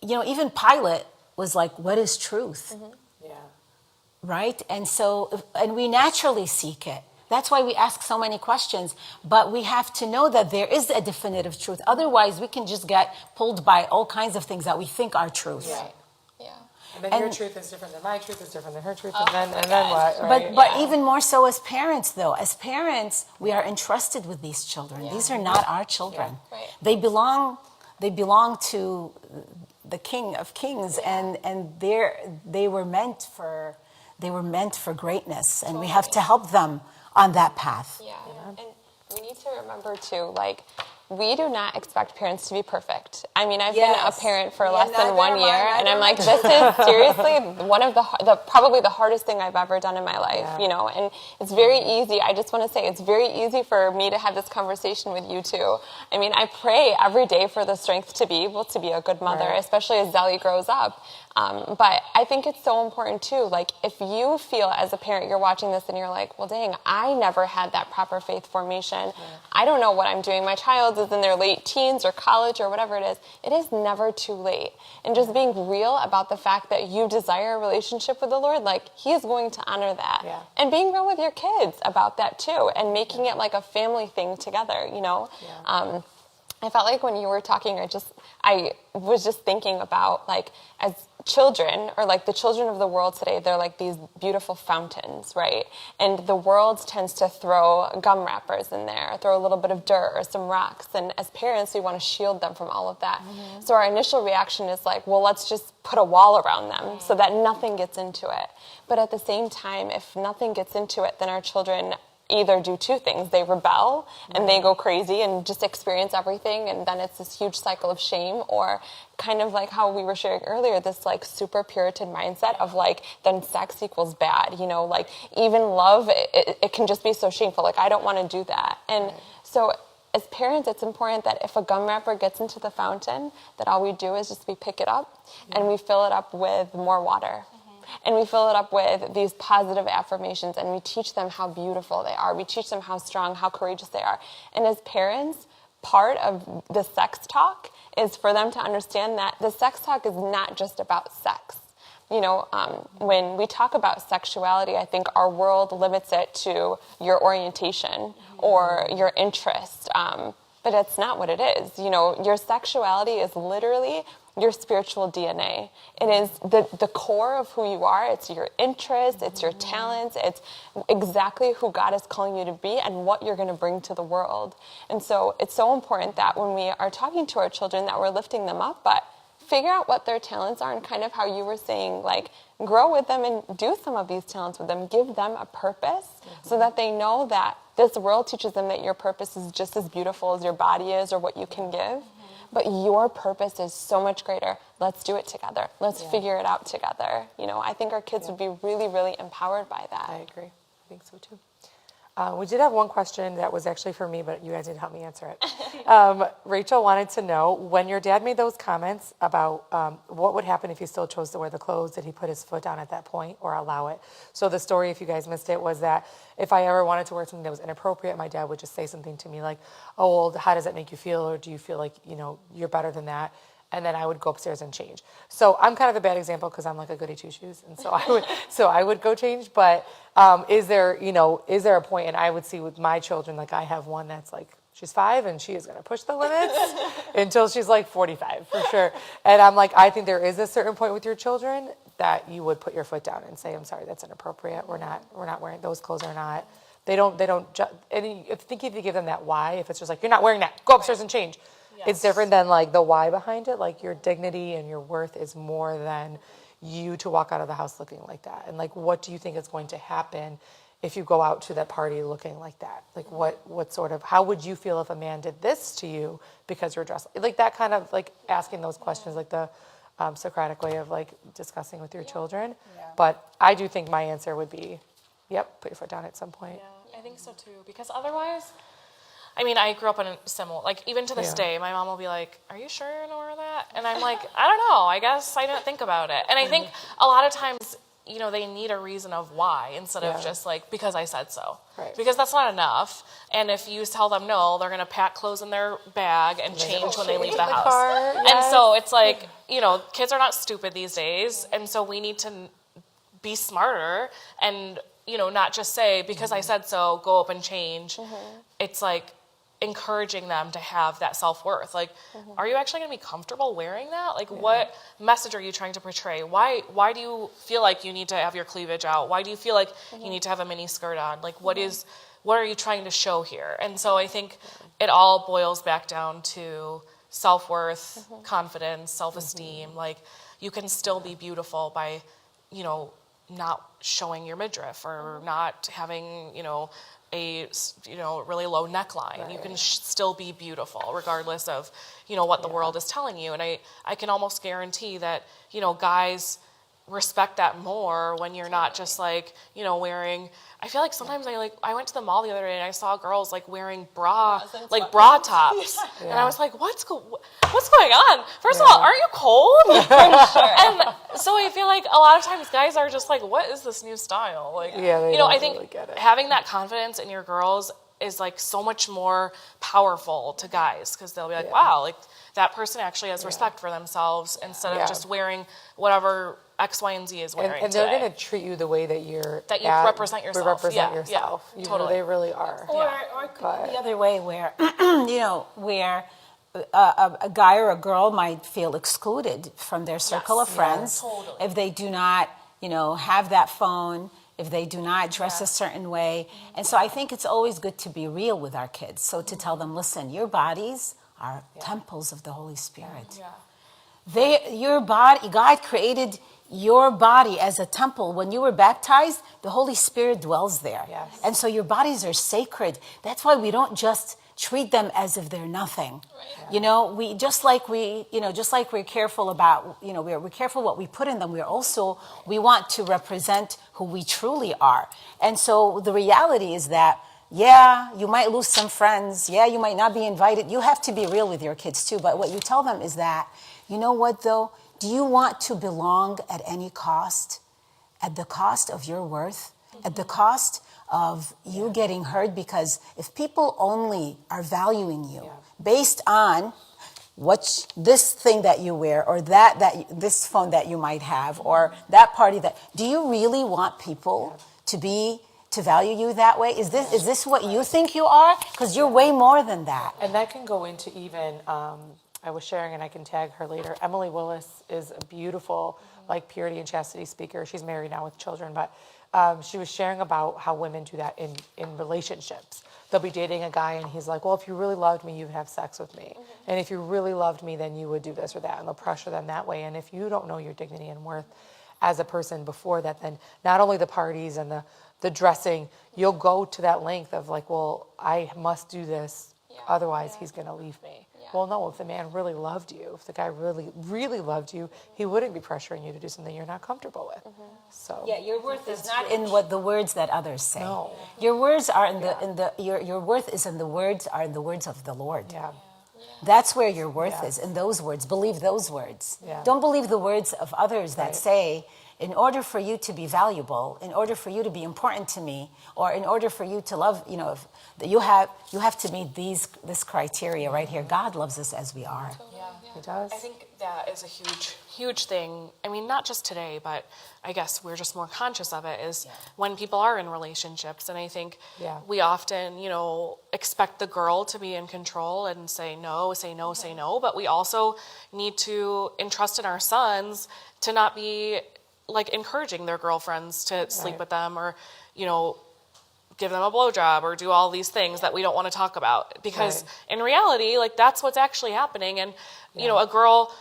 even Pilate was like, what is truth? Right? And so, and we naturally seek it. That's why we ask so many questions. But we have to know that there is a definitive truth. Otherwise, we can just get pulled by all kinds of things that we think are truth. And then your truth is different than my truth is different than her truth, and then what? Right? But even more so as parents, though. As parents, we are entrusted with these children. These are not our children. They belong to the King of Kings, and they were meant for greatness, and we have to help them on that path. And we need to remember too, we do not expect parents to be perfect. I mean, I've been a parent for less than 1 year, and I'm like, this is seriously one of probably the hardest thing I've ever done in my life, and it's very easy. I just want to say it's very easy for me to have this conversation with you too. I mean, I pray every day for the strength to be able to be a good mother, especially as Zelly grows up. But I think it's so important too, if you feel as a parent, you're watching this and you're like, well, dang, I never had that proper faith formation. I don't know what I'm doing. My child is in their late teens or college or whatever it is never too late. And just being real about the fact that you desire a relationship with the Lord, He is going to honor that. And being real with your kids about that too, and making it like a family thing together, I felt like when you were talking, I was just thinking about as children, or the children of the world today, they're like these beautiful fountains, right? And the world tends to throw gum wrappers in there, throw a little bit of dirt or some rocks. And as parents, we want to shield them from all of that. So our initial reaction is well, let's just put a wall around them so that nothing gets into it. But at the same time, if nothing gets into it, then our children either do two things. They rebel and they go crazy and just experience everything, and then it's this huge cycle of shame, or kind of like how we were sharing earlier, this super Puritan mindset of then sex equals bad, even love, it can just be so shameful. I don't want to do that. And so as parents, it's important that if a gum wrapper gets into the fountain, that all we do is we pick it up and we fill it up with more water. And we fill it up with these positive affirmations, and we teach them how beautiful they are. We teach them how strong, how courageous they are. And as parents, part of the sex talk is for them to understand that the sex talk is not just about sex. When we talk about sexuality, I think our world limits it to your orientation or your interest. But that's not what it is. Your sexuality is literally your spiritual DNA. It is the core of who you are. It's your interests, it's your talents, it's exactly who God is calling you to be and what you're going to bring to the world. And so it's so important that when we are talking to our children that we're lifting them up, but figure out what their talents are, and kind of how you were saying, like, grow with them and do some of these talents with them. Give them a purpose so that they know that this world teaches them that your purpose is just as beautiful as your body is or what you can give. But your purpose is so much greater. Let's do it together. Let's figure it out together. You know, I think our kids would be really, really empowered by that. I agree. I think so too. We did have one question that was actually for me, but you guys didn't help me answer it. Rachel wanted to know, when your dad made those comments about what would happen if he still chose to wear the clothes, did he put his foot down at that point or allow it? So the story, if you guys missed it, was that if I ever wanted to wear something that was inappropriate, my dad would just say something to me like, oh, well, how does that make you feel? Or do you feel like, you know, you're better than that? And then I would go upstairs and change. So I'm kind of a bad example because I'm like a goody two shoes, and so I would go change. But is there a point? And I would see with my children, like I have one that's like she's 5 and she is going to push the limits until she's like 45 for sure. And I'm like, I think there is a certain point with your children that you would put your foot down and say, I'm sorry, that's inappropriate. We're not wearing those clothes. Are not. They don't. And if you give them that why, if it's just like you're not wearing that, go upstairs and change. Yes. It's different than like the why behind it. Like your dignity and your worth is more than you to walk out of the house looking like that. And like, what do you think is going to happen if you go out to that party looking like that? Like what sort of, how would you feel if a man did this to you because you're dressed like that? Kind of like asking those questions, like the Socratic way of like discussing with your children. Yeah. But I do think my answer would be, yep, put your foot down at some point. Yeah, I think so too. Because otherwise, I mean, I grew up in a similar, like, even to this day, my mom will be like, are you sure you know wear that? And I'm like, I don't know. I guess I didn't think about it. And I think a lot of times, you know, they need a reason of why instead of just like, because I said so. Right. Because that's not enough. And if you tell them no, they're going to pack clothes in their bag and change when they leave the house. And so it's like, you know, kids are not stupid these days. And so we need to be smarter and, you know, not just say, because I said so, go up and change. It's like, encouraging them to have that self-worth. Like, are you actually going to be comfortable wearing that? Like, what message are you trying to portray? Why do you feel like you need to have your cleavage out? Why do you feel like you need to have a mini skirt on? Like, what are you trying to show here? And so I think it all boils back down to self-worth, confidence, self-esteem. Like, you can still be beautiful by, you know, not showing your midriff or not having, you know, a really low neckline. Right. You can still be beautiful regardless of, you know, what the world is telling you. And I can almost guarantee that, you know, guys respect that more when you're not just like, you know, wearing, I feel like sometimes I went to the mall the other day and I saw girls like wearing bra tops. And I was like, what's going on? First of all, aren't you cold? And so I feel like a lot of times guys are just like, what is this new style? Like, you know, I think really having that confidence in your girls is like so much more powerful to guys because they'll be like, wow, like that person actually has respect for themselves instead of just wearing whatever X, Y, and Z is wearing and they're going to treat you the way that you represent yourself. Yourself. Yeah, totally. They really are. Or it could be the other way where, you know, where a guy or a girl might feel excluded from their circle of friends if they do not, you know, have that phone, if they do not dress a certain way. And so I think it's always good to be real with our kids. So to tell them, listen, your bodies are temples of the Holy Spirit. Your body, God created your body as a temple. When you were baptized, the Holy Spirit dwells there. Yes. And so your bodies are sacred. That's why we don't just treat them as if they're nothing. Right. You know, we're careful about, you know, we're careful what we put in them. We want to represent who we truly are. And so the reality is that, you might lose some friends. You might not be invited. You have to be real with your kids too. But what you tell them is that, you know what though? Do you want to belong at any cost? At the cost of your worth? At the cost of you getting hurt? Because if people only are valuing you based on this thing that you wear or this phone that you might have or that party do you really want people to value you that way? Is this what you think you are? Because you're way more than that. And that can go into even I was sharing, and I can tag her later. Emily Willis is a beautiful, like, purity and chastity speaker. She's married now with children, but she was sharing about how women do that in relationships. They'll be dating a guy, and he's like, well, if you really loved me, you'd have sex with me. And if you really loved me, then you would do this or that. And they'll pressure them that way. And if you don't know your dignity and worth as a person before that, then not only the parties and the dressing, you'll go to that length of like, well, I must do this, otherwise he's going to leave me. Well, no, if the man really loved you, if the guy really, really loved you, he wouldn't be pressuring you to do something you're not comfortable with. So Yeah, your worth is not in what the words that others say. No. Your words are your worth is in the words of the Lord. Yeah. That's where your worth is, in those words. Believe those words. Yeah. Don't believe the words of others that Right. say, in order for you to be valuable, in order for you to be important to me, or in order for you to love, you have to meet this criteria right here. God loves us as we are. He does. I think that is a huge thing. I mean, not just today, but I guess we're just more conscious of it is when people are in relationships. And I think we often, expect the girl to be in control and say no. But we also need to entrust in our sons to not be like encouraging their girlfriends to sleep with them or, give them a blowjob or do all these things that we don't want to talk about. Because in reality, like that's what's actually happening. And, a girl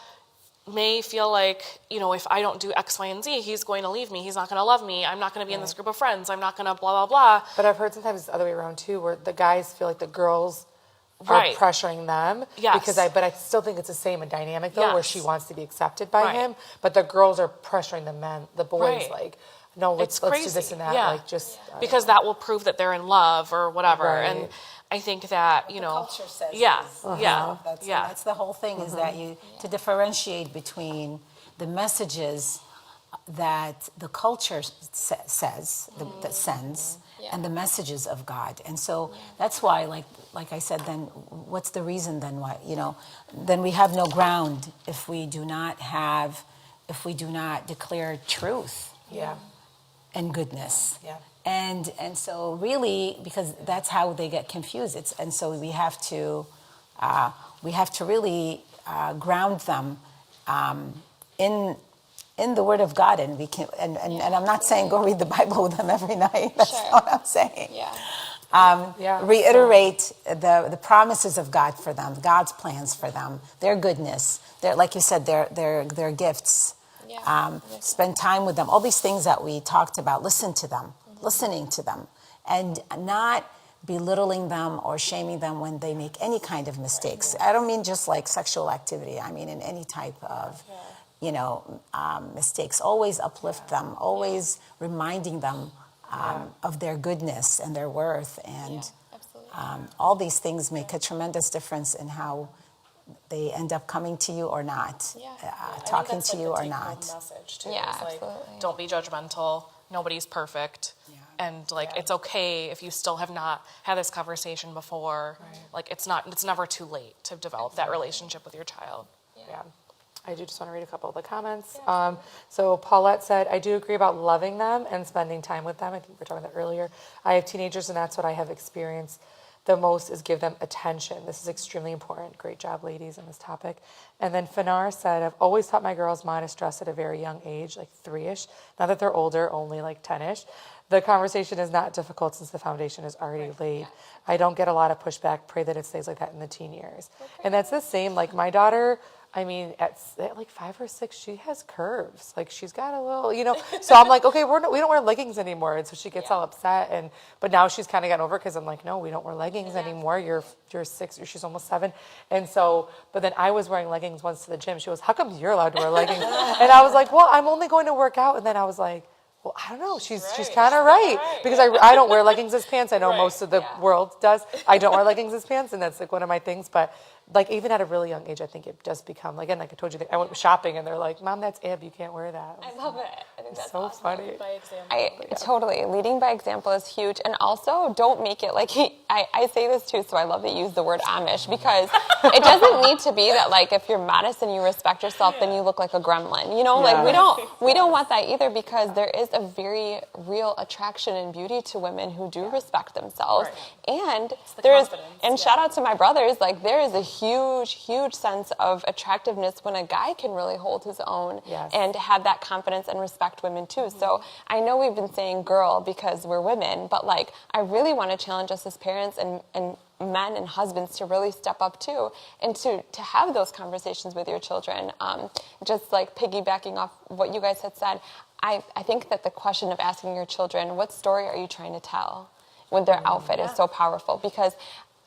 may feel like, if I don't do X, Y, and Z, he's going to leave me. He's not going to love me. I'm not going to be in this group of friends. I'm not going to blah, blah, blah. But I've heard sometimes it's the other way around too, where the guys feel like the girls are pressuring them. Yes. But I still think it's the same dynamic though, where she wants to be accepted by Right. him, but the girls are pressuring the boys, Right. like, no, let's do this and that. Yeah. Like just because that will prove that they're in love or whatever. Right. And I think that, The culture says That's the whole thing is that to differentiate between the messages that the culture says, that sends, and the messages of God. And so that's why, like I said, then what's the reason then why, then we have no ground if we do not declare truth and goodness. Yeah. And so really, because that's how they get confused. And so we have to really ground them in the Word of God, and we can. And I'm not saying go read the Bible with them every night. That's not what I'm saying. Reiterate the promises of God for them, God's plans for them, their goodness, their, like you said, their gifts. Spend time with them. All these things that we talked about. Listening to them, and not belittling them or shaming them when they make any kind of mistakes. I don't mean just like sexual activity. I mean in any type of, mistakes. Always uplift them. Always reminding them of their goodness and their worth. And all these things make a tremendous difference in how they end up coming to you or not, talking to you or not. Message too. Yeah, It's like, absolutely. don't be judgmental. Nobody's perfect. And it's okay if you still have not had this conversation before. Like it's never too late to develop that relationship with your child. Yeah. I do just want to read a couple of the comments. So Paulette said, I do agree about loving them and spending time with them. I think we were talking about that earlier. I have teenagers, and that's what I have experienced the most is give them attention. This is extremely important. Great job, ladies, on this topic. And then Fanar said, I've always taught my girls modest dress at a very young age, like 3-ish. Now that they're older, only like 10-ish. The conversation is not difficult since the foundation is already laid. I don't get a lot of pushback. Pray that it stays like that in the teen years. And that's the same. Like my daughter, I mean, at like 5 or 6, she has curves. Like she's got a little, So I'm like, okay, we don't wear leggings anymore. And so she gets all upset. But now she's kind of gotten over it because I'm like, no, we don't wear leggings anymore. You're 6, or she's almost 7. And so, but then I was wearing leggings once to the gym. She goes, how come you're allowed to wear leggings? And I was like, well, I'm only going to work out. And then I was like, well, I don't know. She's kind of right. Because I don't wear leggings as pants. I know most of the world does. I don't wear leggings as pants, and that's like one of my things. But like even at a really young age, I think it does become, again, like I told you, I went shopping and they're like, Mom, that's Ib. You can't wear that. I love it. think that's so awesome. funny. By example. Totally. Leading by example is huge. And also, don't make it like, I say this too, so I love that you use the word Amish, because it doesn't need to be that, like, if you're modest and you respect yourself, then you look like a gremlin. You know, like, we don't want that either, because there is a very real attraction and beauty to women who do respect themselves. And shout out to my brothers, like, there is a huge sense of attractiveness when a guy can really hold his own and have that confidence and respect women too. So I know we've been saying girl because we're women, but like, I really want to challenge us as parents and men and husbands to really step up too, and to have those conversations with your children. Just like piggybacking off what you guys had said, I think that the question of asking your children, what story are you trying to tell with their outfit is so powerful, because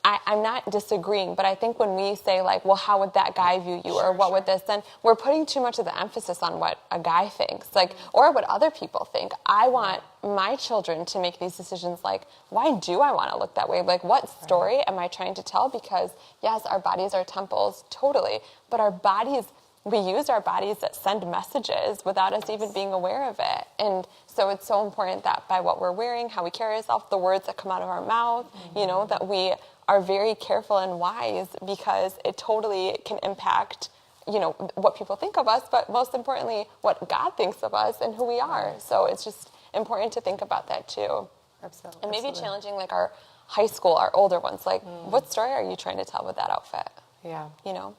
I'm not disagreeing, but I think when we say, like, well, how would that guy view you, or what would this, then we're putting too much of the emphasis on what a guy thinks, like, or what other people think. I want my children to make these decisions, like, why do I want to look that way? Like, what story am I trying to tell? Because, yes, our bodies are temples, totally, but our bodies, we use our bodies that send messages without us even being aware of it. And so it's so important that by what we're wearing, how we carry ourselves, the words that come out of our mouth, you know, that we are very careful and wise, because it totally can impact, you know, what people think of us, but most importantly, what God thinks of us and who we are. So it's just important to think about that too. Absolutely. And maybe challenging, like, our high school, our older ones, like, what story are you trying to tell with that outfit? Yeah. You know?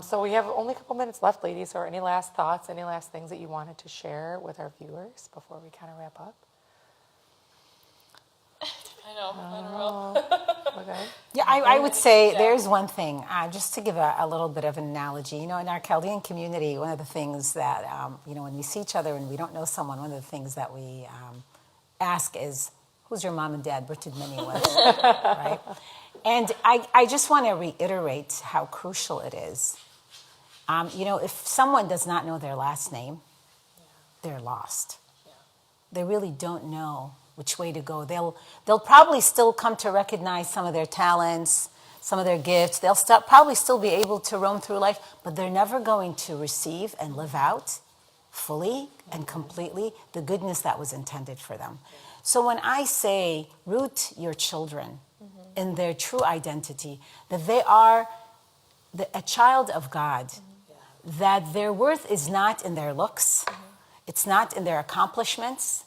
So we have only a couple minutes left, ladies. Or any last thoughts, any last things that you wanted to share with our viewers before we kind of wrap up? I don't know. Okay. Yeah, I would say there's one thing, just to give a little bit of an analogy. You know, in our Chaldean community, one of the things that, you know, when we see each other and we don't know someone, one of the things that we ask is, who's your mom and dad? What did many was, right? And I just want to reiterate how crucial it is. You know, if someone does not know their last name, they're lost. They really don't know which way to go. They'll probably still come to recognize some of their talents, some of their gifts. They'll probably still be able to roam through life, but they're never going to receive and live out fully and completely the goodness that was intended for them. So when I say root your children in their true identity, that they are a child of God, that their worth is not in their looks, it's not in their accomplishments,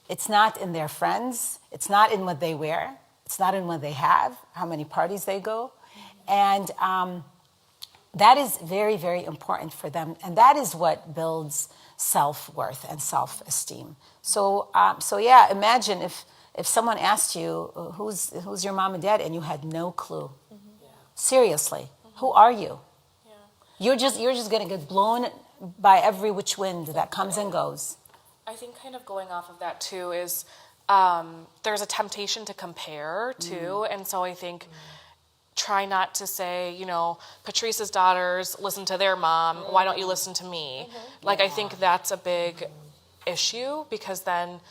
it's not in their friends, it's not in what they wear, it's not in what they have, how many parties they go. And that is very, very important for them. And that is what builds self-worth and self-esteem. So yeah, imagine if someone asked you, who's your mom and dad, and you had no clue. Seriously, who are you? You're just going to get blown by every which wind that comes and goes. I think kind of going off of that too is there's a temptation to compare too, and so I think try not to say, you know, Patrice's daughters listen to their mom, why don't you listen to me? Like, I think that's a big issue, because then,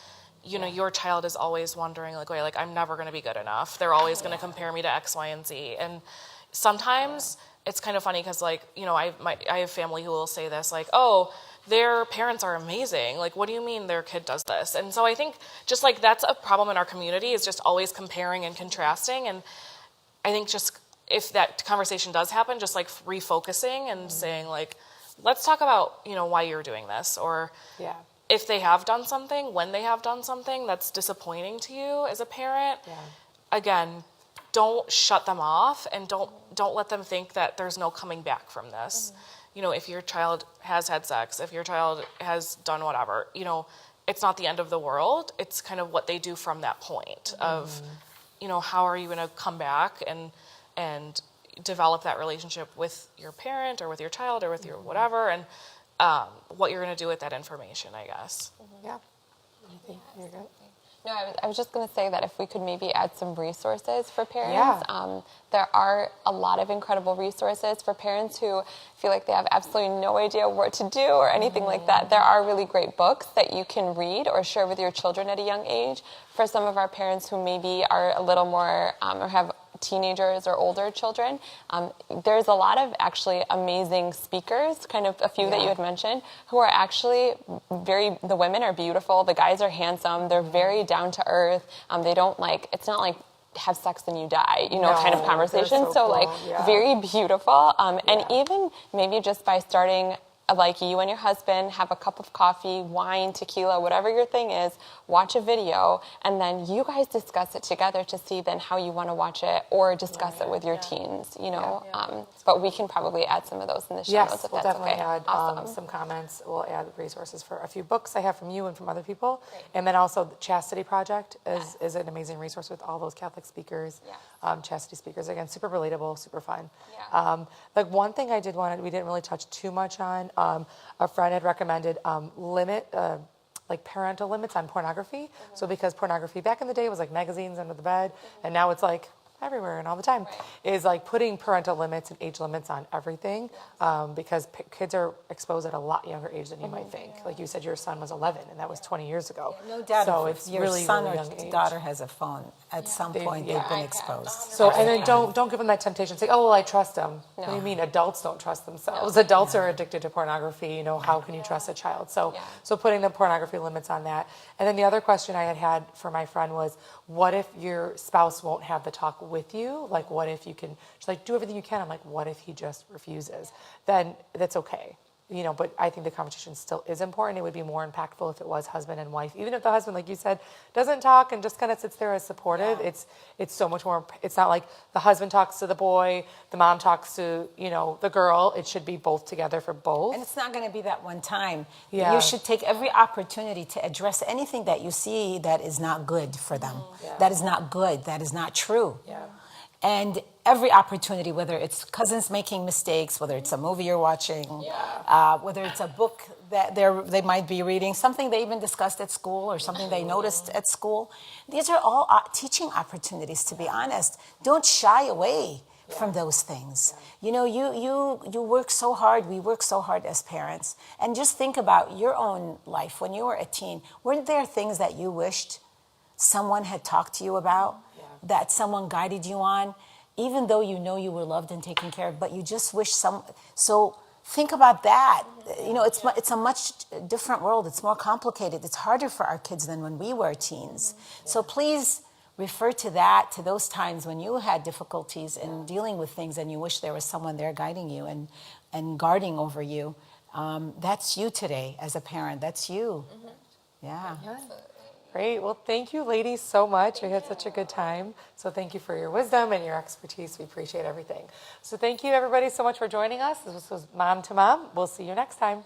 you know, your child is always wondering, like, wait, like, I'm never going to be good enough. They're always going to compare me to X, Y, and Z. And sometimes it's kind of funny because, like, you know, I have family who will say this, like, oh, their parents are amazing. Like, what do you mean their kid does this? And so I think just, like, that's a problem in our community, is just always comparing and contrasting. And I think just if that conversation does happen, just, like, refocusing and saying, like, let's talk about, you know, why you're doing this. Or if they have done something, when they have done something that's disappointing to you as a parent, again, don't shut them off, and don't let them think that there's no coming back from this. You know, if your child has had sex, if your child has done whatever, you know, it's not the end of the world. It's kind of what they do from that point of, you know, how are you going to come back and develop that relationship with your parent or with your child or with your whatever, and what you're going to do with that information, I guess. Yeah. I think you're good. No, I was just going to say that if we could maybe add some resources for parents. There are a lot of incredible resources for parents who feel like they have absolutely no idea what to do or anything like that. There are really great books that you can read or share with your children at a young age. For some of our parents who maybe are a little more or have teenagers or older children. There's a lot of actually amazing speakers, kind of a few that you had mentioned, who are actually the women are beautiful, the guys are handsome, they're very down to earth. They don't it's not like have sex and you die, kind of conversation. So cool. Very beautiful. And even maybe just by starting, like you and your husband have a cup of coffee, wine, tequila, whatever your thing is, watch a video, and then you guys discuss it together to see then how you want to watch it or discuss it with your teens, But we can probably add some of those in the show notes if we'll that's definitely okay. add some comments. We'll add resources for a few books I have from you and from other people. Great. And then also the Chastity Project is an amazing resource with all those Catholic speakers, chastity speakers. Again, super relatable, super fun. Yeah. One thing we didn't really touch too much on, a friend had recommended parental limits on pornography. So because pornography back in the day was like magazines under the bed, and now it's like everywhere and all the time, is like putting parental limits and age limits on everything, because kids are exposed at a lot younger age than you might think. Like you said, your son was 11, and that was 20 years ago. Yeah, no doubt. So if it's your really, son really or young age. daughter has a phone, at some point they've been exposed. So, and then don't give them that temptation. Say, oh, well, I trust them. No. What do you mean? Adults don't trust themselves. No. Adults are addicted to pornography. How can you trust a child? So putting the pornography limits on that. And then the other question I had for my friend was, what if your spouse won't have the talk with you? Like, what if you can just do everything you can? I'm like, what if he just refuses? Then that's okay. But I think the conversation still is important. It would be more impactful if it was husband and wife. Even if the husband, like you said, doesn't talk and just kind of sits there as supportive, it's so much more. It's not like the husband talks to the boy, the mom talks to, the girl. It should be both together for both. And it's not going to be that one time. Yeah. You should take every opportunity to address anything that you see that is not good for them, that is not good, that is not true. Yeah. And every opportunity, whether it's cousins making mistakes, whether it's a movie you're watching, whether it's a book that they might be reading, something they even discussed at school or something they noticed at school. These are all teaching opportunities, to be honest. Don't shy away from those things. You work so hard, we work so hard as parents. And just think about your own life. When you were a teen, weren't there things that you wished someone had talked to you about? That someone guided you on, even though you were loved and taken care of, but you just wish so think about that. It's a much different world. It's more complicated. It's harder for our kids than when we were teens. So please refer to those times when you had difficulties in dealing with things and you wish there was someone there guiding you and guarding over you. That's you today as a parent. That's you. Yeah. Great. Well, thank you, ladies, so much. We had such a good time. So thank you for your wisdom and your expertise. We appreciate everything. So thank you, everybody, so much for joining us. This was Mom to Mom. We'll see you next time.